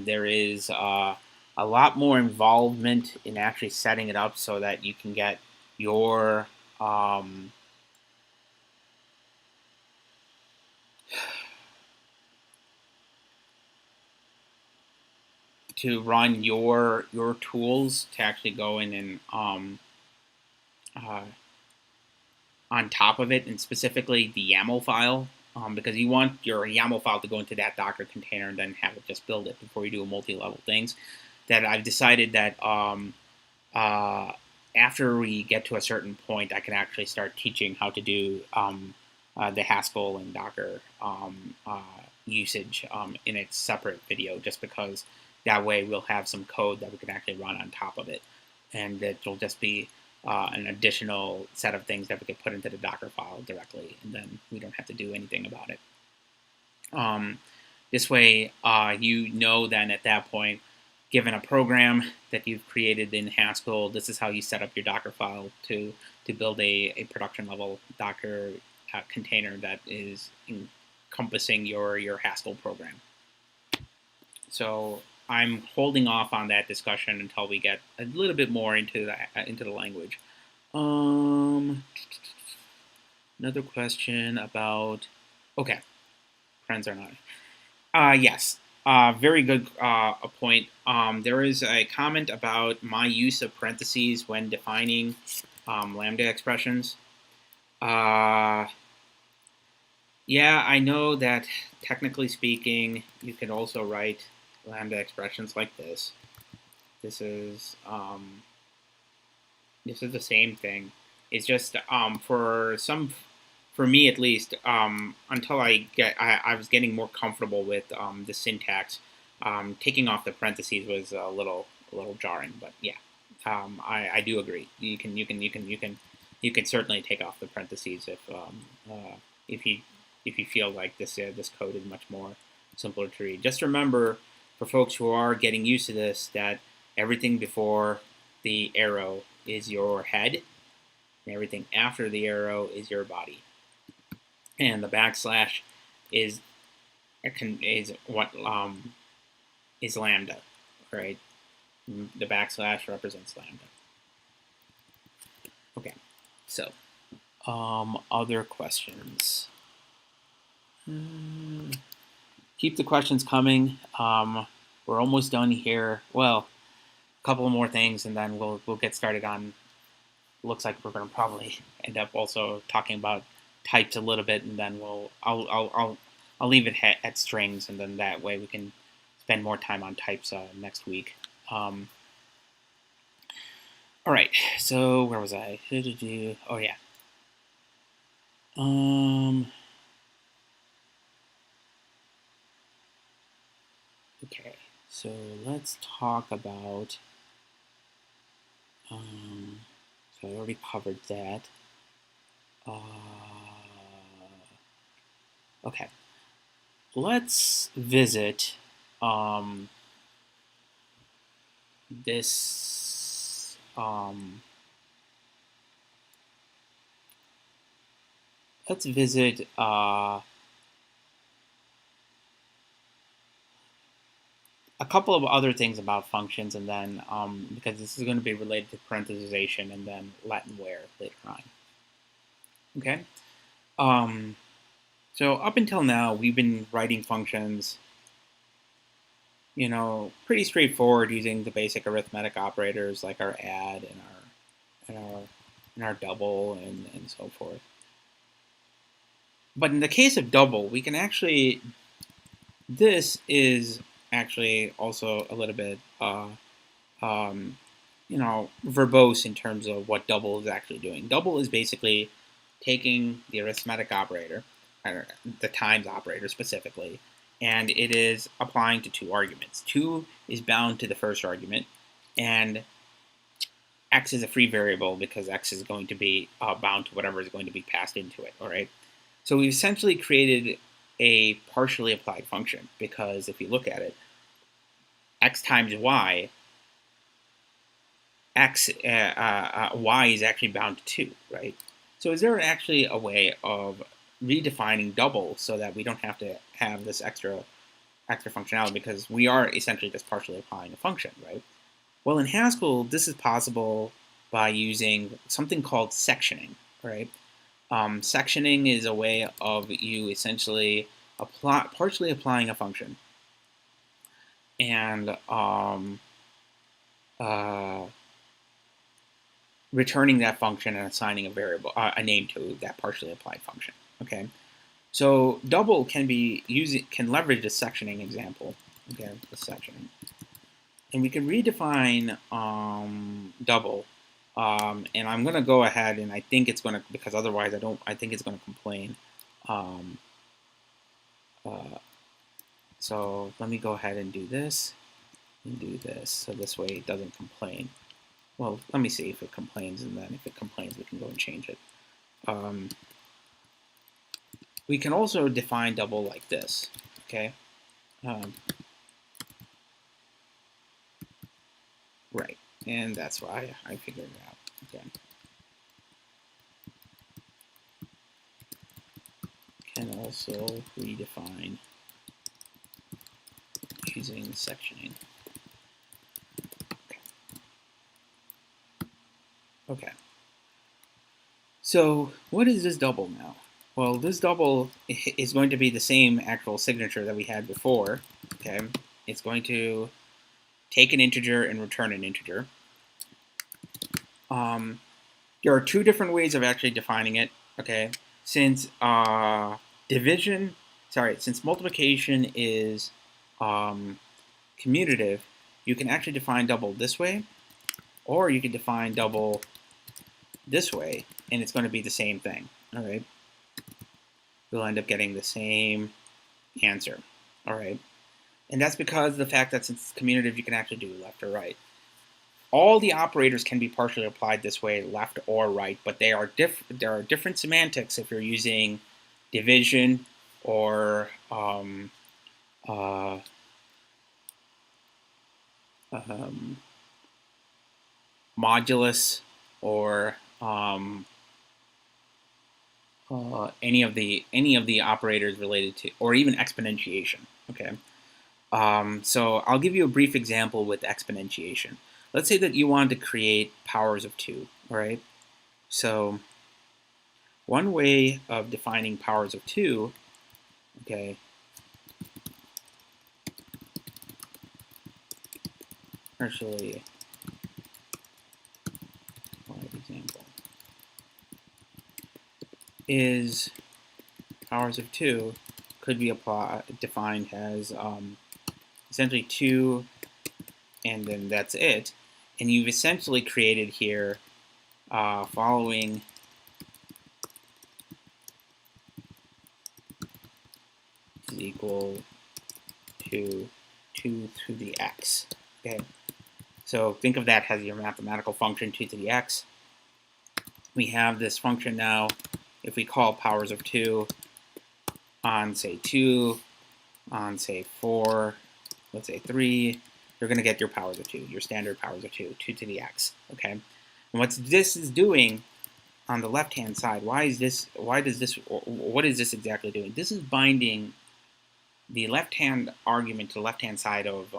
there is a lot more involvement in actually setting it up so that you can get your to run your tools to actually go in and on top of it, and specifically the YAML file, because you want your YAML file to go into that Docker container and then have it just build it before you do a multi-level things. That I've decided that after we get to a certain point, I can actually start teaching how to do the Haskell and Docker usage in its separate video, just because that way we'll have some code that we can actually run on top of it, and it'll just be an additional set of things that we could put into the Docker file directly, and then we don't have to do anything about it. This way, you know then at that point, given a program that you've created in Haskell, this is how you set up your Docker file to build a production level Docker container that is encompassing your Haskell program. So I'm holding off on that discussion until we get a little bit more into the language. Another question about friends are not. Yes, very good point. There is a comment about my use of parentheses when defining lambda expressions. Yeah, I know that technically speaking, you can also write lambda expressions like this. This is the same thing. It's just for me at least, until I was getting more comfortable with the syntax. Taking off the parentheses was a little jarring, but yeah, I do agree. You can certainly take off the parentheses if you feel like this code is much more simpler to read. Just remember, for folks who are getting used to this, that everything before the arrow is your head, and everything after the arrow is your body, and the backslash is what is lambda, right? The backslash represents lambda. Okay, so other questions. Keep the questions coming. we're almost done here. Well, a couple more things, and then we'll get started on. Looks like we're going to probably end up also talking about types a little bit, and then I'll leave it at strings, and then that way we can spend more time on types next week. All right, so where was I? Oh yeah. Okay, so let's talk about. So I already covered that. Okay, let's visit this. Let's visit a couple of other things about functions, and then because this is going to be related to parenthesization and then Latin where later on. Okay. So up until now, we've been writing functions, pretty straightforward using the basic arithmetic operators like our add and our double and so forth. But in the case of double, we can actually. This is actually also a little bit, verbose in terms of what double is actually doing. Double is basically taking the arithmetic operator, or the times operator specifically, and it is applying to two arguments. 2 is bound to the first argument, and x is a free variable because x is going to be bound to whatever is going to be passed into it, all right? So we've essentially created a partially applied function because if you look at it, x times y, y is actually bound to 2, right? So is there actually a way of redefining double so that we don't have to have this extra functionality because we are essentially just partially applying a function, right? Well, in Haskell, this is possible by using something called sectioning, right? Sectioning is a way of you essentially partially applying a function and returning that function and assigning a variable, a name to that partially applied function. Okay, so double can leverage the sectioning example. Okay, the sectioning, and we can redefine double. And I'm going to go ahead and I think it's going to, because otherwise I think it's going to complain. So let me go ahead and do this so this way it doesn't complain. Well, let me see if it complains, and then if it complains, we can go and change it. We can also define double like this, okay? Right, and that's why I figured it out, okay. Can also redefine using sectioning. Okay. So what is this double now? Well, this double is going to be the same actual signature that we had before. Okay, it's going to take an integer and return an integer. There are two different ways of actually defining it. Okay, since since multiplication is commutative, you can actually define double this way, or you can define double this way, and it's going to be the same thing. All right, you'll end up getting the same answer. All right, and that's because of the fact that since it's commutative, you can actually do left or right. All the operators can be partially applied this way, left or right, but there are different semantics if you're using division or modulus or any of the operators related to, or even exponentiation. Okay, so I'll give you a brief example with exponentiation. Let's say that you wanted to create powers of 2. All right, so one way of defining powers of 2, okay, partially applied example is powers of 2 could be defined as essentially 2, and then that's it. And you've essentially created here following is equal to 2 to the x. Okay, so think of that as your mathematical function 2 to the x. We have this function now. If we call powers of 2 on, say, 2, on, say, 4, let's say 3, you're going to get your powers of 2, your standard powers of 2, 2 to the x. Okay, and what this is doing on the left-hand side, what is this exactly doing? This is binding the left-hand argument to the left-hand side of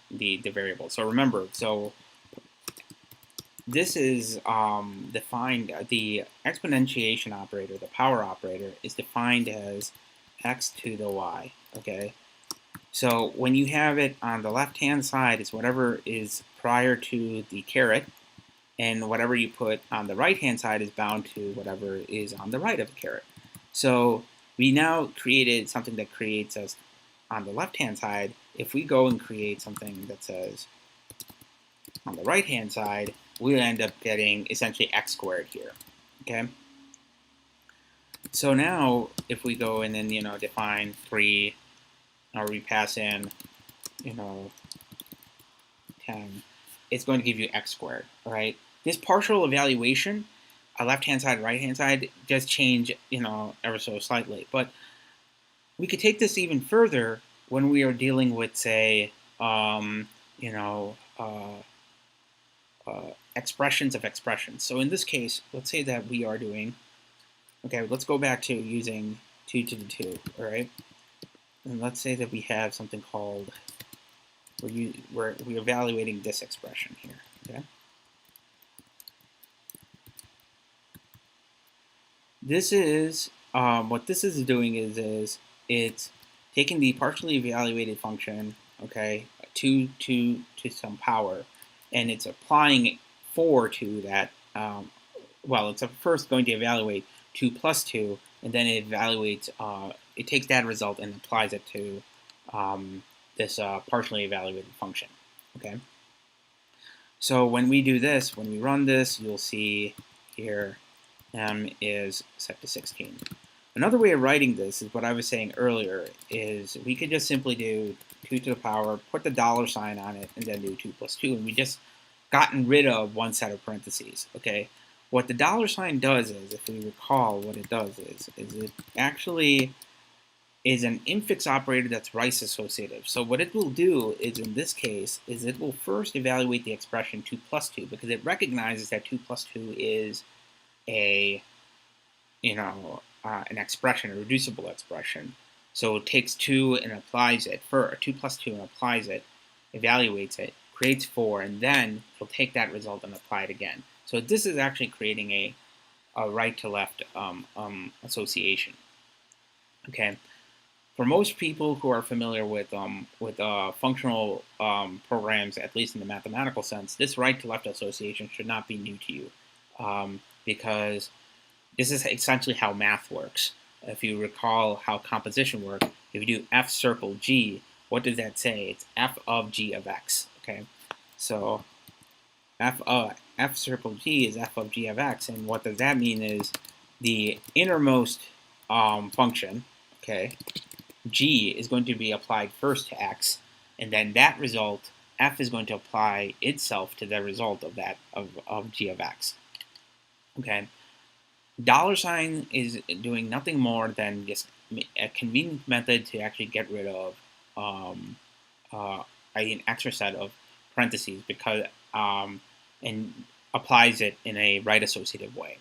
the variable. So remember, this is defined, the exponentiation operator, the power operator, is defined as x to the y, okay? So when you have it on the left-hand side, it's whatever is prior to the caret, and whatever you put on the right-hand side is bound to whatever is on the right of the caret. So we now created something that creates us on the left-hand side. If we go and create something that says on the right-hand side, we'll end up getting essentially x squared here, okay? So now, if we go and then, define 3, or we pass in, 10, it's going to give you x squared, all right? This partial evaluation, left-hand side, right-hand side, does change, ever so slightly. But we could take this even further when we are dealing with, say, expressions of expressions. So in this case, let's say that we are doing, okay, let's go back to using 2 to the 2, all right? And let's say that we have something called, we're evaluating this expression here, okay? This is, what this is doing is it's taking the partially evaluated function, okay, to some power, and it's applying 4 to that. Well, it's first going to evaluate 2 plus 2, and then it evaluates, it takes that result and applies it to this partially evaluated function, okay? So when we do this, when we run this, you'll see here m is set to 16. Another way of writing this is what I was saying earlier, is we could just simply do 2 to the power, put the dollar sign on it, and then do 2 plus 2, and we just gotten rid of one set of parentheses, okay? What the dollar sign does is, if we recall what it does is it actually is an infix operator that's Rice associative. So what it will do is, in this case, is it will first evaluate the expression 2 plus 2, because it recognizes that 2 plus 2 is a, an expression, a reducible expression. So it takes 2 and applies it, 2 plus 2 and applies it, evaluates it, creates 4, and then it'll take that result and apply it again. So this is actually creating a right to left association. Okay. For most people who are familiar with functional programs, at least in the mathematical sense, this right to left association should not be new to you, because this is essentially how math works. If you recall how composition works, if you do f circle g, what does that say? It's f of g of x. Okay, so f circle g is f of g of x, and what does that mean is the innermost function, okay, g is going to be applied first to x, and then that result, f is going to apply itself to the result of that of g of x. Okay, dollar sign is doing nothing more than just a convenient method to actually get rid of an extra set of parentheses, because and applies it in a right associative way.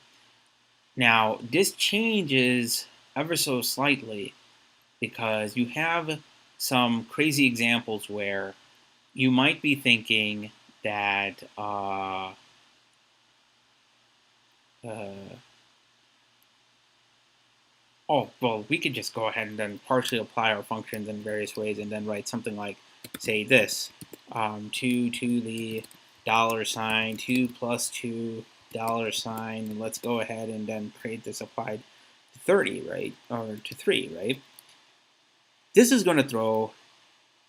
Now this changes ever so slightly, because you have some crazy examples where you might be thinking that oh, well, we could just go ahead and then partially apply our functions in various ways and then write something like say this, 2 to the $, 2 plus 2 $, and let's go ahead and then create this applied to 30, right, or to 3, right? This is going to throw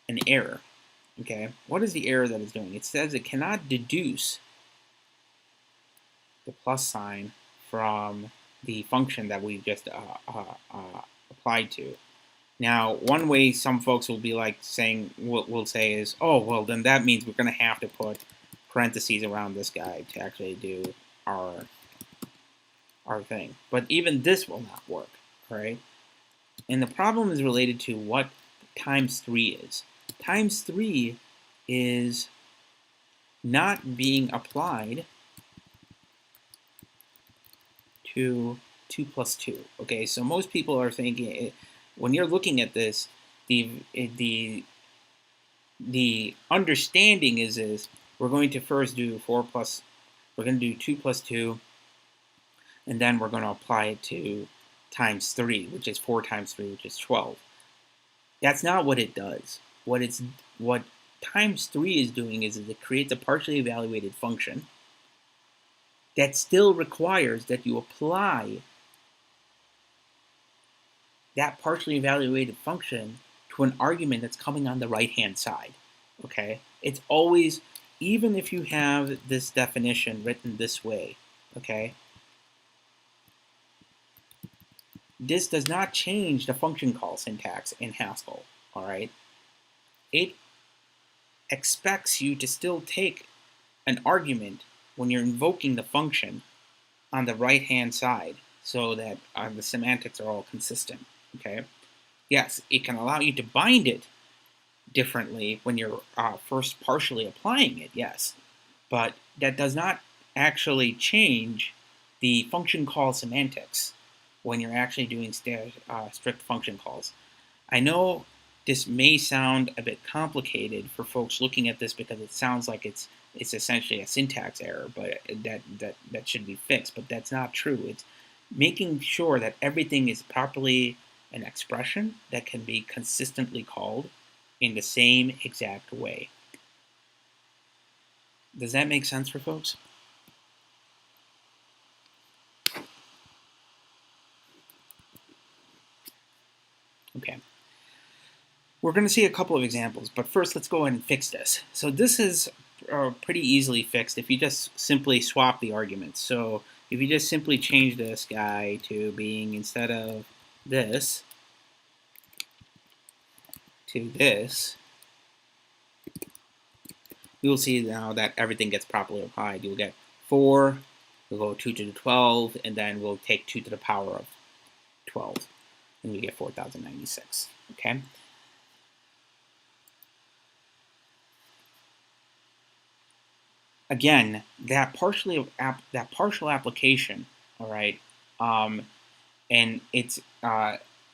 an error, okay? What is the error that it's doing? It says it cannot deduce the plus sign from the function that we just applied to. Now, one way some folks will be like saying, will say is, oh, well, then that means we're going to have to put parentheses around this guy to actually do our thing. But even this will not work, right? And the problem is related to what times 3 is. Times 3 is not being applied to 2 plus 2. Okay, so most people are thinking, when you're looking at this, the understanding is we're going to first do 2 plus 2, and then we're going to apply it to times 3, which is 4 times 3, which is 12. That's not what it does. What times 3 is doing is it creates a partially evaluated function that still requires that you apply that partially evaluated function to an argument that's coming on the right-hand side, okay? It's always, even if you have this definition written this way, okay, this does not change the function call syntax in Haskell, all right? It expects you to still take an argument when you're invoking the function on the right-hand side so that the semantics are all consistent, okay? Yes, it can allow you to bind it differently when you're first partially applying it, yes. But that does not actually change the function call semantics when you're actually doing strict function calls. I know this may sound a bit complicated for folks looking at this because it sounds like it's essentially a syntax error, but that should be fixed. But that's not true. It's making sure that everything is properly an expression that can be consistently called in the same exact way. Does that make sense for folks? Okay. We're going to see a couple of examples, but first let's go ahead and fix this. So this is pretty easily fixed if you just simply swap the arguments. So if you just simply change this guy to being, instead of this, to this, you'll see now that everything gets properly applied. You'll get 4, we'll go 2 to the 12, and then we'll take 2 to the power of 12, and we get 4096, okay? Again, that partial application, all right, and its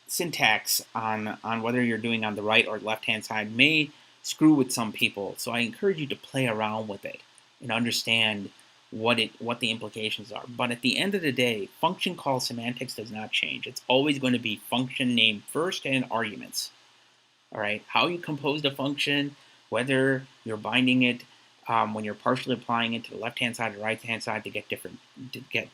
syntax on whether you're doing on the right or left-hand side may screw with some people. So I encourage you to play around with it and understand what the implications are. But at the end of the day, function call semantics does not change. It's always going to be function name first and arguments. All right, how you compose the function, whether you're binding it when you're partially applying it to the left-hand side or right-hand side to get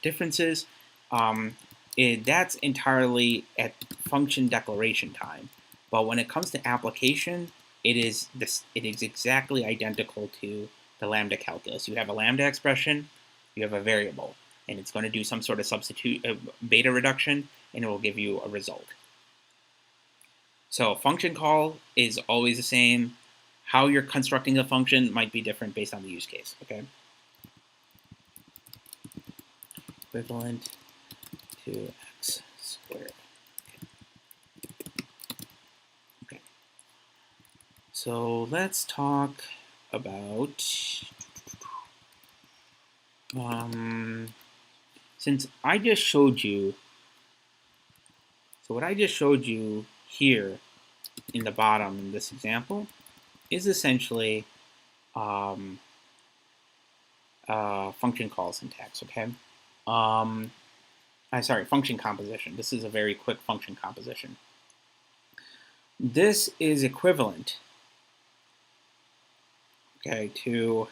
differences, that's entirely at function declaration time. But when it comes to application, it is exactly identical to the lambda calculus. You have a lambda expression, you have a variable, and it's going to do some sort of beta reduction, and it will give you a result. So function call is always the same. How you're constructing the function might be different based on the use case, okay? Equivalent to x squared. Okay. So let's talk about, since I just showed you, so what I just showed you here in the bottom in this example is essentially function call syntax, okay? Sorry, function composition. This is a very quick function composition. This is equivalent Okay, to,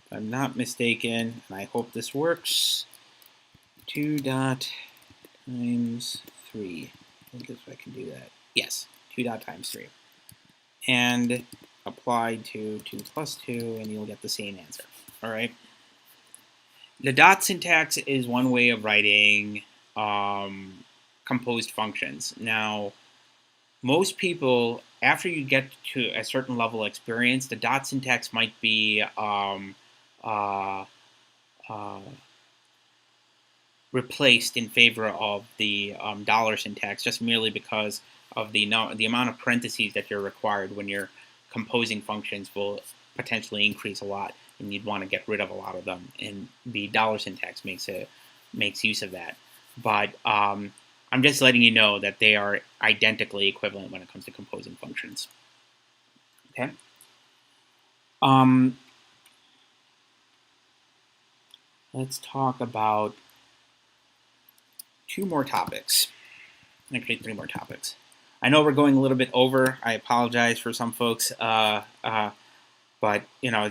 if I'm not mistaken, and I hope this works, 2 dot times 3. I think if I can do that. Yes, 2 dot times 3. And apply to 2 plus 2, and you'll get the same answer. All right. The dot syntax is one way of writing composed functions. Now, most people, after you get to a certain level of experience, the dot syntax might be uh, uh, replaced in favor of the dollar syntax, just merely because of the amount of parentheses that you're required when you're composing functions will potentially increase a lot, and you'd want to get rid of a lot of them. And the dollar syntax makes use of that. But I'm just letting you know that they are identically equivalent when it comes to composing functions. Okay. Let's talk about 2 more topics. Actually, 3 more topics. I know we're going a little bit over. I apologize for some folks, but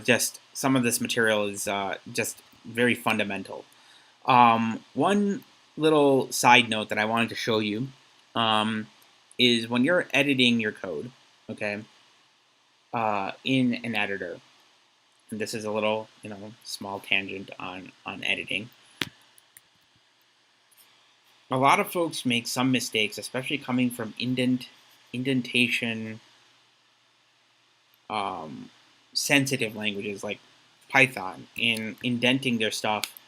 just some of this material is just very fundamental. One little side note that I wanted to show you is when you're editing your code, okay, in an editor. And this is a little, small tangent on editing. A lot of folks make some mistakes, especially coming from indentation sensitive languages like Python, in indenting their stuff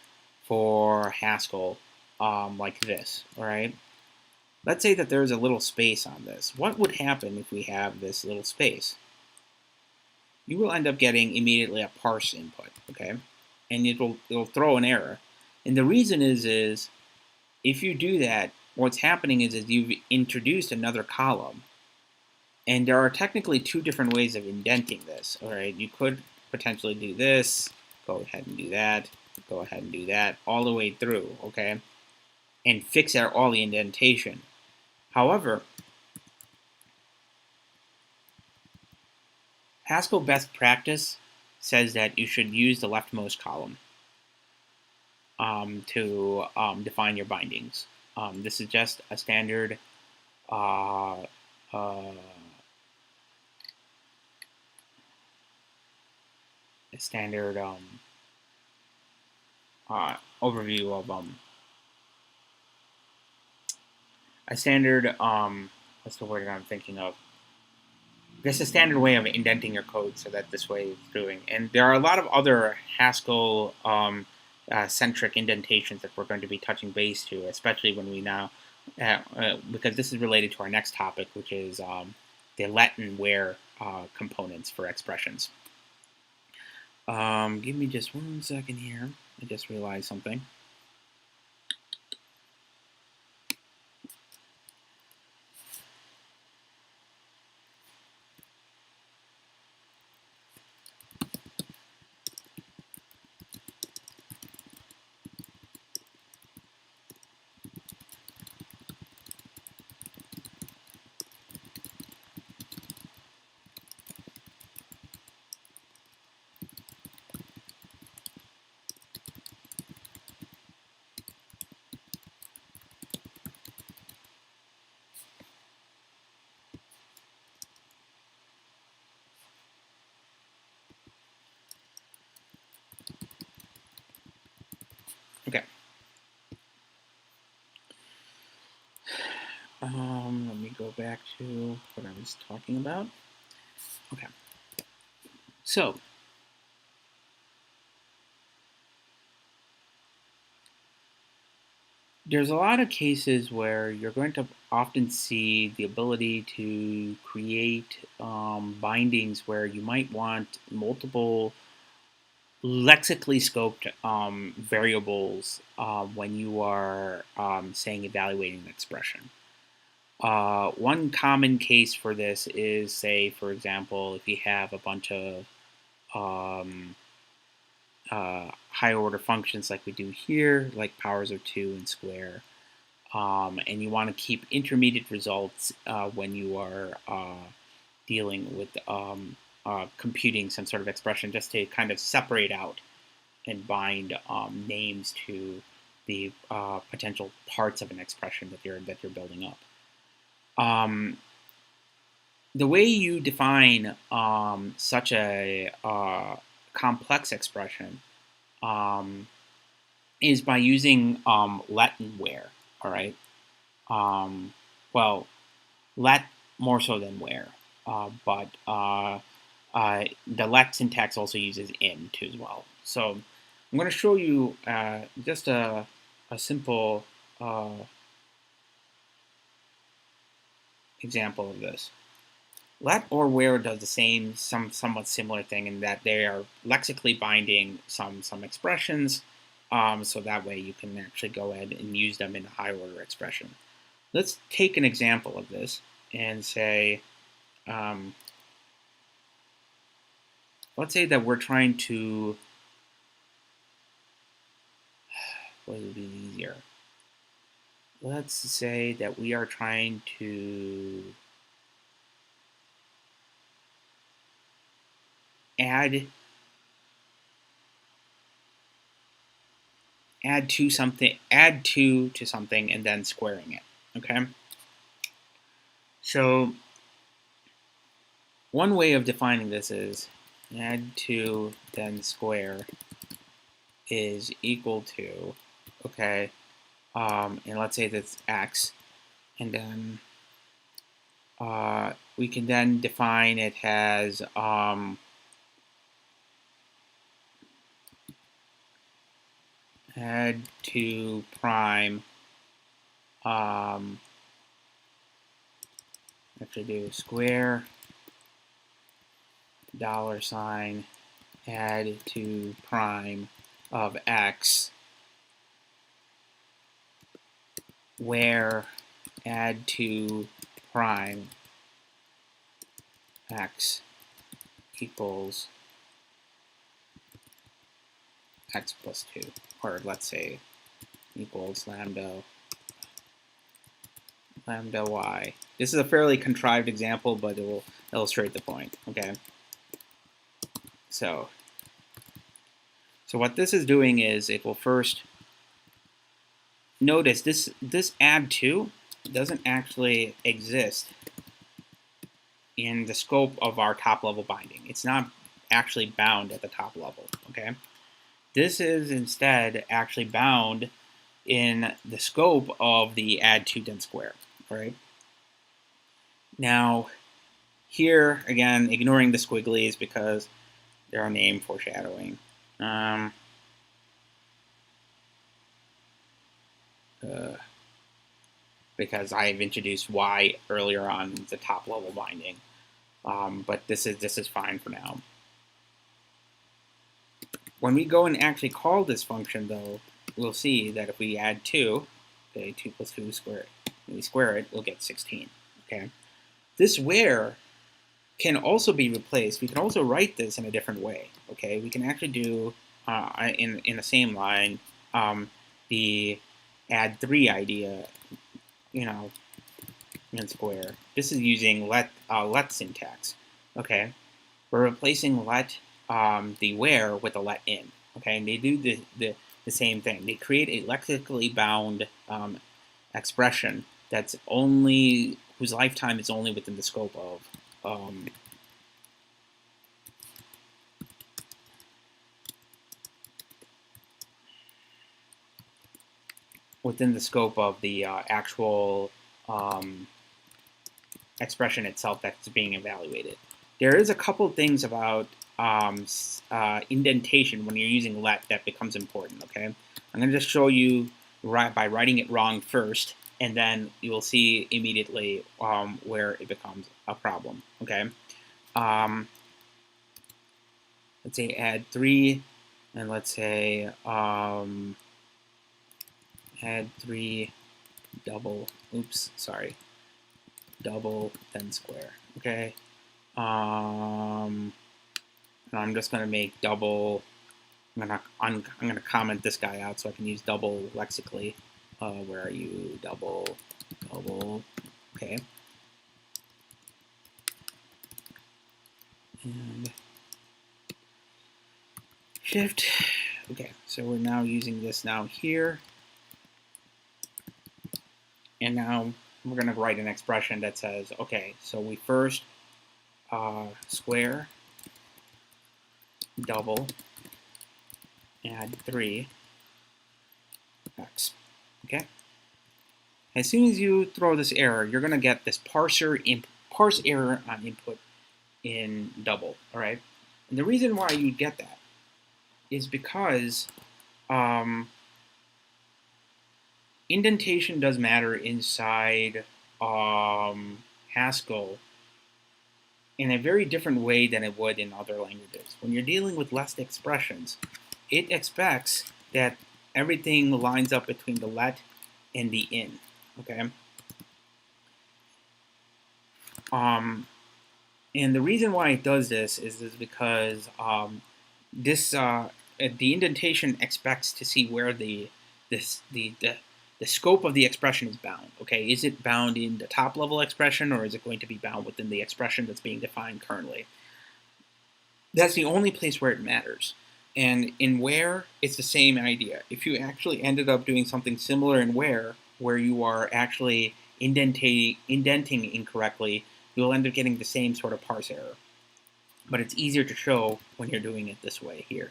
for Haskell like this. All right. Let's say that there's a little space on this. What would happen if we have this little space? You will end up getting immediately a parse input, okay, and it'll throw an error. And the reason is if you do that, what's happening is you've introduced another column. And there are technically 2 different ways of indenting this. All right, you could potentially do this, go ahead and do that, go ahead and do that, all the way through, okay, and fix out all the indentation. However, Haskell best practice says that you should use the leftmost column to define your bindings. This is just a standard overview of a standard what's the word I'm thinking of? There's a standard way of indenting your code so that this way it's doing. And there are a lot of other Haskell centric indentations that we're going to be touching base to, especially when we now, because this is related to our next topic, which is the let and where components for expressions. Give me just 1 second here. I just realized something. Okay. Let me go back to what I was talking about. Okay. So, there's a lot of cases where you're going to often see the ability to create bindings where you might want multiple lexically scoped variables when you are saying evaluating an expression. One common case for this is, say, for example, if you have a bunch of higher order functions like we do here, like powers of 2 and square, and you want to keep intermediate results when you are dealing with computing some sort of expression just to kind of separate out and bind names to the potential parts of an expression that you're building up. The way you define such a complex expression is by using let and where. All right. Well, let more so than where, but the let syntax also uses in too as well. So I'm going to show you just a simple example of this. Let or where does the same, somewhat similar thing in that they are lexically binding some expressions, so that way you can actually go ahead and use them in a high order expression. Let's take an example of this and say, let's say that we're trying to, what would be easier? Let's say that we are trying to add to something and then squaring it. Okay. So one way of defining this is add to then square is equal to, okay, and let's say that's x, and then we can then define it as add to prime, actually do square $, add to prime of x, where add to prime x equals x plus 2, or let's say equals lambda y. This is a fairly contrived example, but it will illustrate the point. Okay. So what this is doing is it will first notice this add to doesn't actually exist in the scope of our top level binding. It's not actually bound at the top level. Okay. This is instead actually bound in the scope of the add to then square. All right. Now, here again, ignoring the squigglies because they're a name foreshadowing. Because I've introduced y earlier on the top level binding, but this is fine for now. When we go and actually call this function, though, we'll see that if we add 2, okay, 2 plus 2 squared, when we square it, we'll get 16. Okay, this where can also be replaced. We can also write this in a different way. Okay, we can actually do in the same line the add 3 idea, you know, in square. This is using let syntax. Okay, we're replacing let the where with a let in. Okay, and they do the same thing. They create a lexically bound expression that's only whose lifetime is only within the scope of the actual expression itself that's being evaluated. There is a couple things about indentation when you're using let that becomes important. Okay, I'm going to just show you by writing it wrong first, and then you will see immediately where it becomes a problem. Okay, let's say add 3, and let's say add 3 double then square. Okay, and I'm just going to make double. I'm gonna comment this guy out so I can use double lexically. Where are you? Double. Okay. and shift. Okay, so we're now using this now here. And now we're going to write an expression that says, okay, so we first square, double, add 3, x. Okay? As soon as you throw this error, you're going to get this parse error on input in double. All right? And the reason why you get that is because indentation does matter inside Haskell in a very different way than it would in other languages. When you're dealing with less expressions, it expects that everything lines up between the let and the in. Okay. And the reason why it does this is because the indentation expects to see where the scope of the expression is bound. Okay, is it bound in the top level expression, or is it going to be bound within the expression that's being defined currently? That's the only place where it matters. And in where, it's the same idea. If you actually ended up doing something similar in where you are actually indenting incorrectly, you'll end up getting the same sort of parse error. But it's easier to show when you're doing it this way here.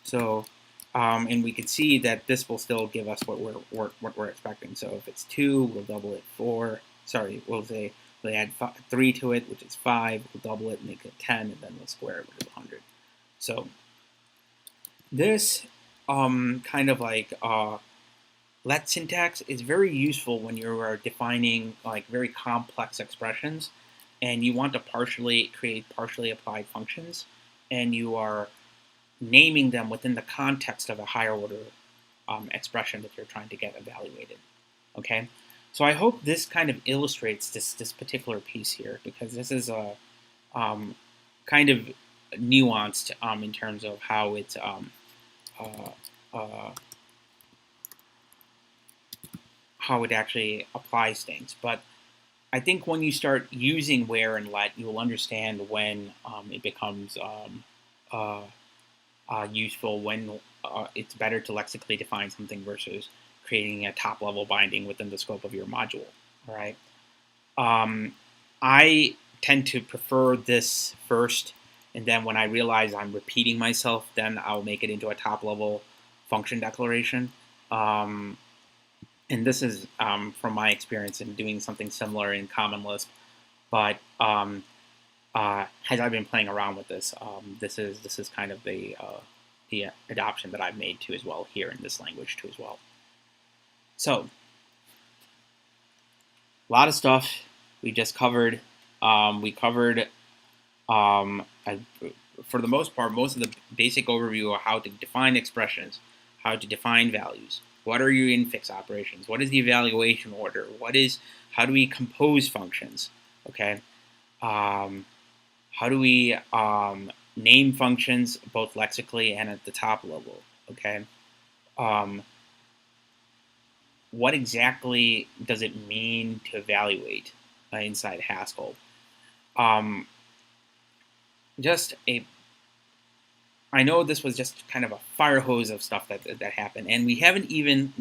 So, and we can see that this will still give us what we're expecting. So if it's 2, we'll double it 4. Sorry, we'll add 3 to it, which is 5. We'll double it, make it 10, and then we'll square it, which is 100. So this kind of like let syntax is very useful when you are defining like very complex expressions and you want to create partially applied functions, and you are naming them within the context of a higher order expression that you're trying to get evaluated. Okay, so I hope this kind of illustrates this particular piece here, because this is a kind of nuanced in terms of how it's how it actually applies things. But I think when you start using where and let, you will understand when it becomes useful, when it's better to lexically define something versus creating a top-level binding within the scope of your module. All right. I tend to prefer this first, and then when I realize I'm repeating myself, then I'll make it into a top-level function declaration. And this is from my experience in doing something similar in Common Lisp. But as I've been playing around with this, this is kind of the adoption that I've made too as well here in this language too as well. So a lot of stuff we just covered. We covered for the most part most of the basic overview of how to define expressions, how to define values. What are your infix operations? What is the evaluation order? How do we compose functions? Okay. How do we name functions both lexically and at the top level? Okay. What exactly does it mean to evaluate inside Haskell? I know this was just kind of a fire hose of stuff that happened, and we haven't even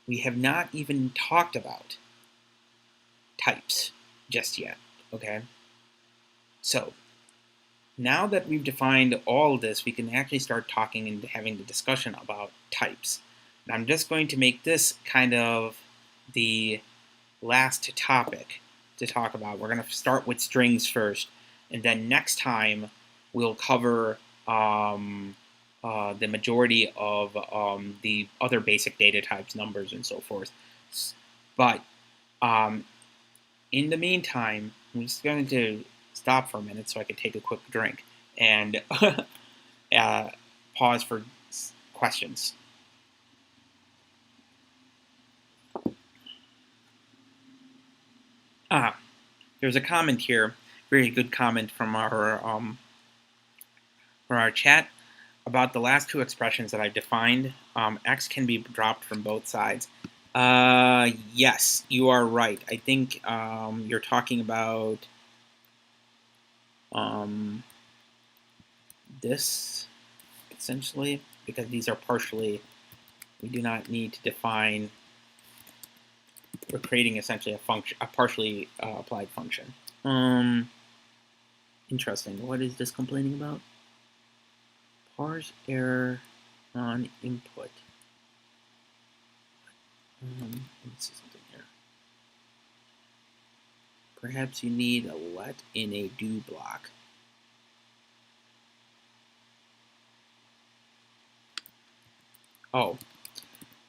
we have not even talked about types just yet, okay? So, now that we've defined all this, we can actually start talking and having the discussion about types. And I'm just going to make this kind of the last topic to talk about. We're going to start with strings first, and then next time we'll cover the majority of the other basic data types, numbers, and so forth. But in the meantime, I'm just going to stop for a minute so I could take a quick drink and pause for questions. There's a comment here, very good comment from our chat about the last two expressions that I defined. X can be dropped from both sides. Yes, you are right. I think you're talking about this essentially, because these are partially. We do not need to define. We're creating essentially a function, a partially applied function. Interesting. What is this complaining about? Parse error on input. Let me see something here. Perhaps you need a let in a do block. Oh,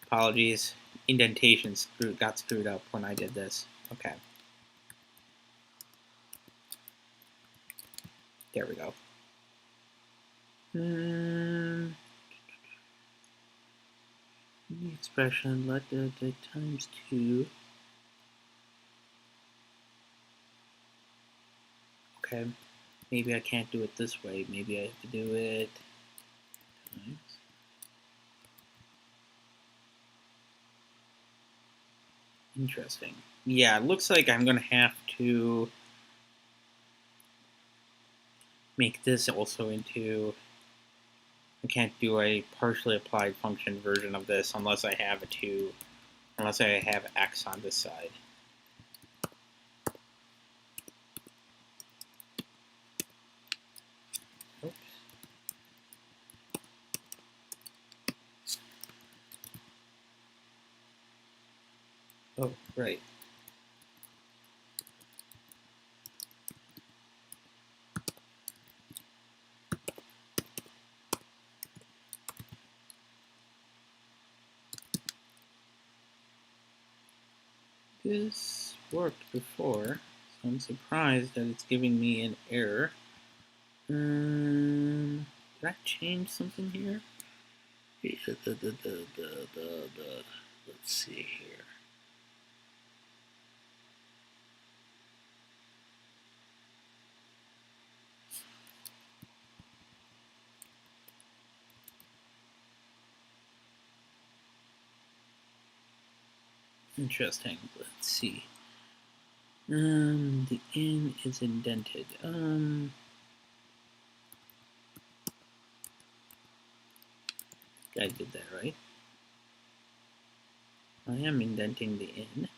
apologies. Indentation got screwed up when I did this. Okay. There we go. The expression let the times 2. Okay. Maybe I can't do it this way. Maybe I have to do it times. Interesting. Yeah, it looks like I'm going to have to make this also into... I can't do a partially applied function version of this unless I have unless I have x on this side. Oops. Oh, right. This worked before, so I'm surprised that it's giving me an error. Did I change something here? Let's see here. Interesting. Let's see. The N is indented. I did that right. I am indenting the N.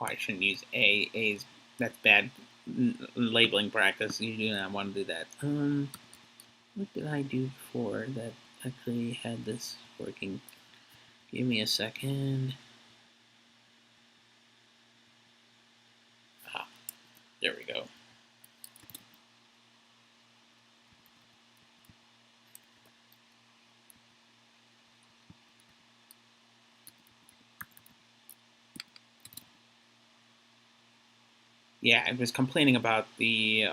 Oh, I shouldn't use A. A's that's bad labeling practice. You do not want to do that. What did I do before that actually had this working? Give me a second. Ah, there we go. Yeah, I was complaining about the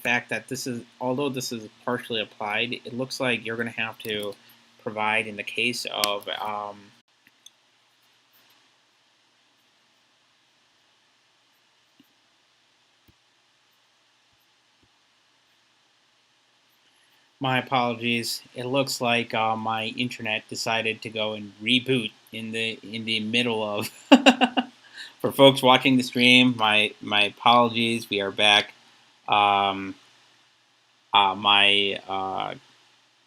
fact that this is, although this is partially applied, it looks like you're going to have to provide, in the case of my apologies. It looks like my internet decided to go and reboot in the middle of. For folks watching the stream, my apologies. We are back. My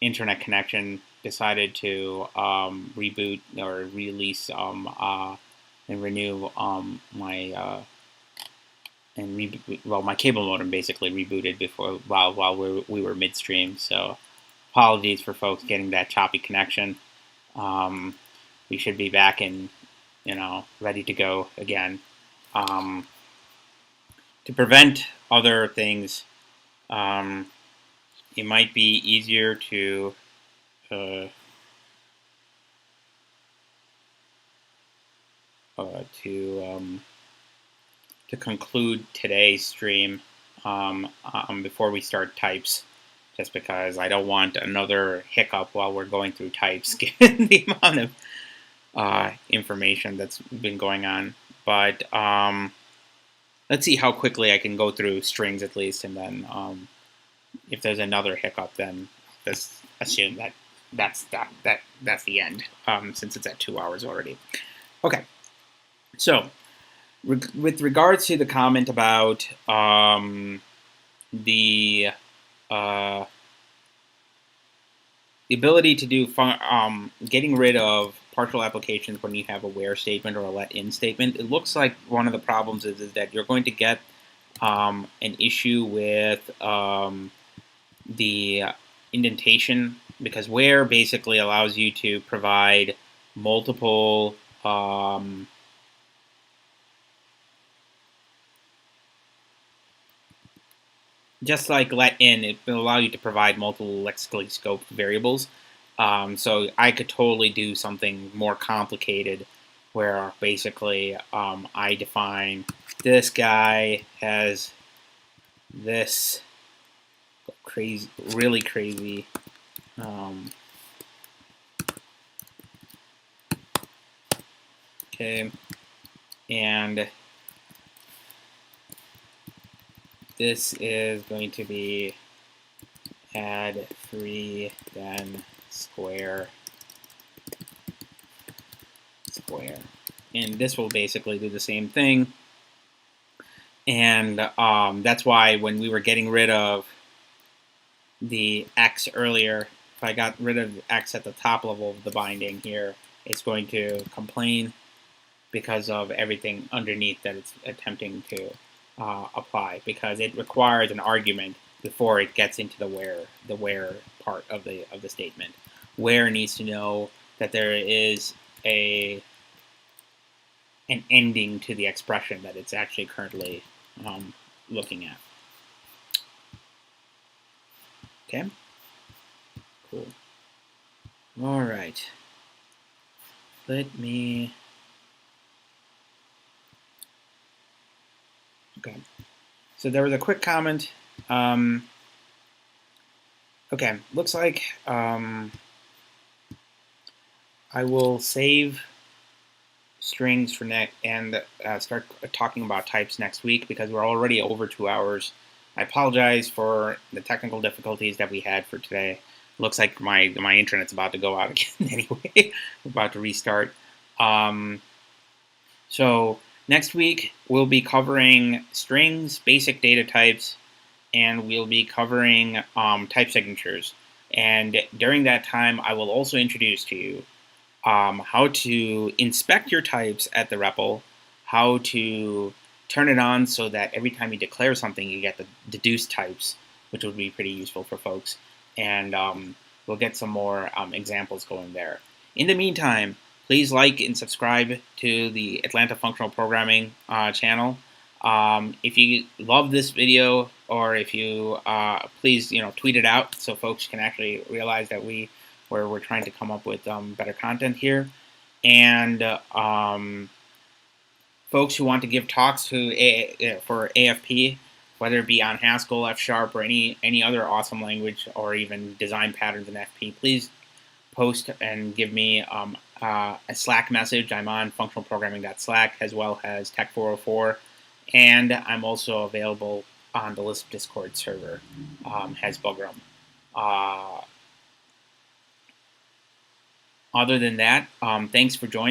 internet connection decided to reboot or release and renew my and my cable modem basically rebooted before while we were midstream. So apologies for folks getting that choppy connection. We should be back and ready to go again. To prevent other things, it might be easier to uh, to to conclude today's stream before we start types, just because I don't want another hiccup while we're going through types, given the amount of information that's been going on. But let's see how quickly I can go through strings at least, and then if there's another hiccup, then just assume that that's the end, since it's at 2 hours already. Okay, so with regards to the comment about the ability to do getting rid of partial applications when you have a where statement or a let in statement, it looks like one of the problems is that you're going to get an issue with the indentation, because where basically allows you to provide multiple just like let in, it will allow you to provide multiple lexically scoped variables. So I could totally do something more complicated where basically I define this guy as this crazy, really crazy okay, and this is going to be add 3 then square, and this will basically do the same thing. And that's why when we were getting rid of the x earlier, if I got rid of x at the top level of the binding here, it's going to complain because of everything underneath that it's attempting to apply, because it requires an argument before it gets into the where part of the statement. Where needs to know that there is an ending to the expression that it's actually currently looking at. Okay, cool. All right, let me. Okay, so there was a quick comment. Okay, looks like I will save strings for next and start talking about types next week, because we're already over 2 hours. I apologize for the technical difficulties that we had for today. Looks like my internet's about to go out again anyway. We're about to restart. So next week we'll be covering strings, basic data types, and we'll be covering type signatures. And during that time, I will also introduce to you how to inspect your types at the REPL, how to turn it on so that every time you declare something, you get the deduced types, which would be pretty useful for folks. And we'll get some more examples going there. In the meantime, please like and subscribe to the Atlanta Functional Programming channel. If you love this video, or if you please tweet it out so folks can actually realize that we're trying to come up with better content here. And folks who want to give talks for AFP, whether it be on Haskell, F# or any other awesome language, or even design patterns in FP, please post and give me a Slack message. I'm on functionalprogramming.slack as well as Tech404, and I'm also available on the Lisp Discord server as Bugram. Other than that, thanks for joining.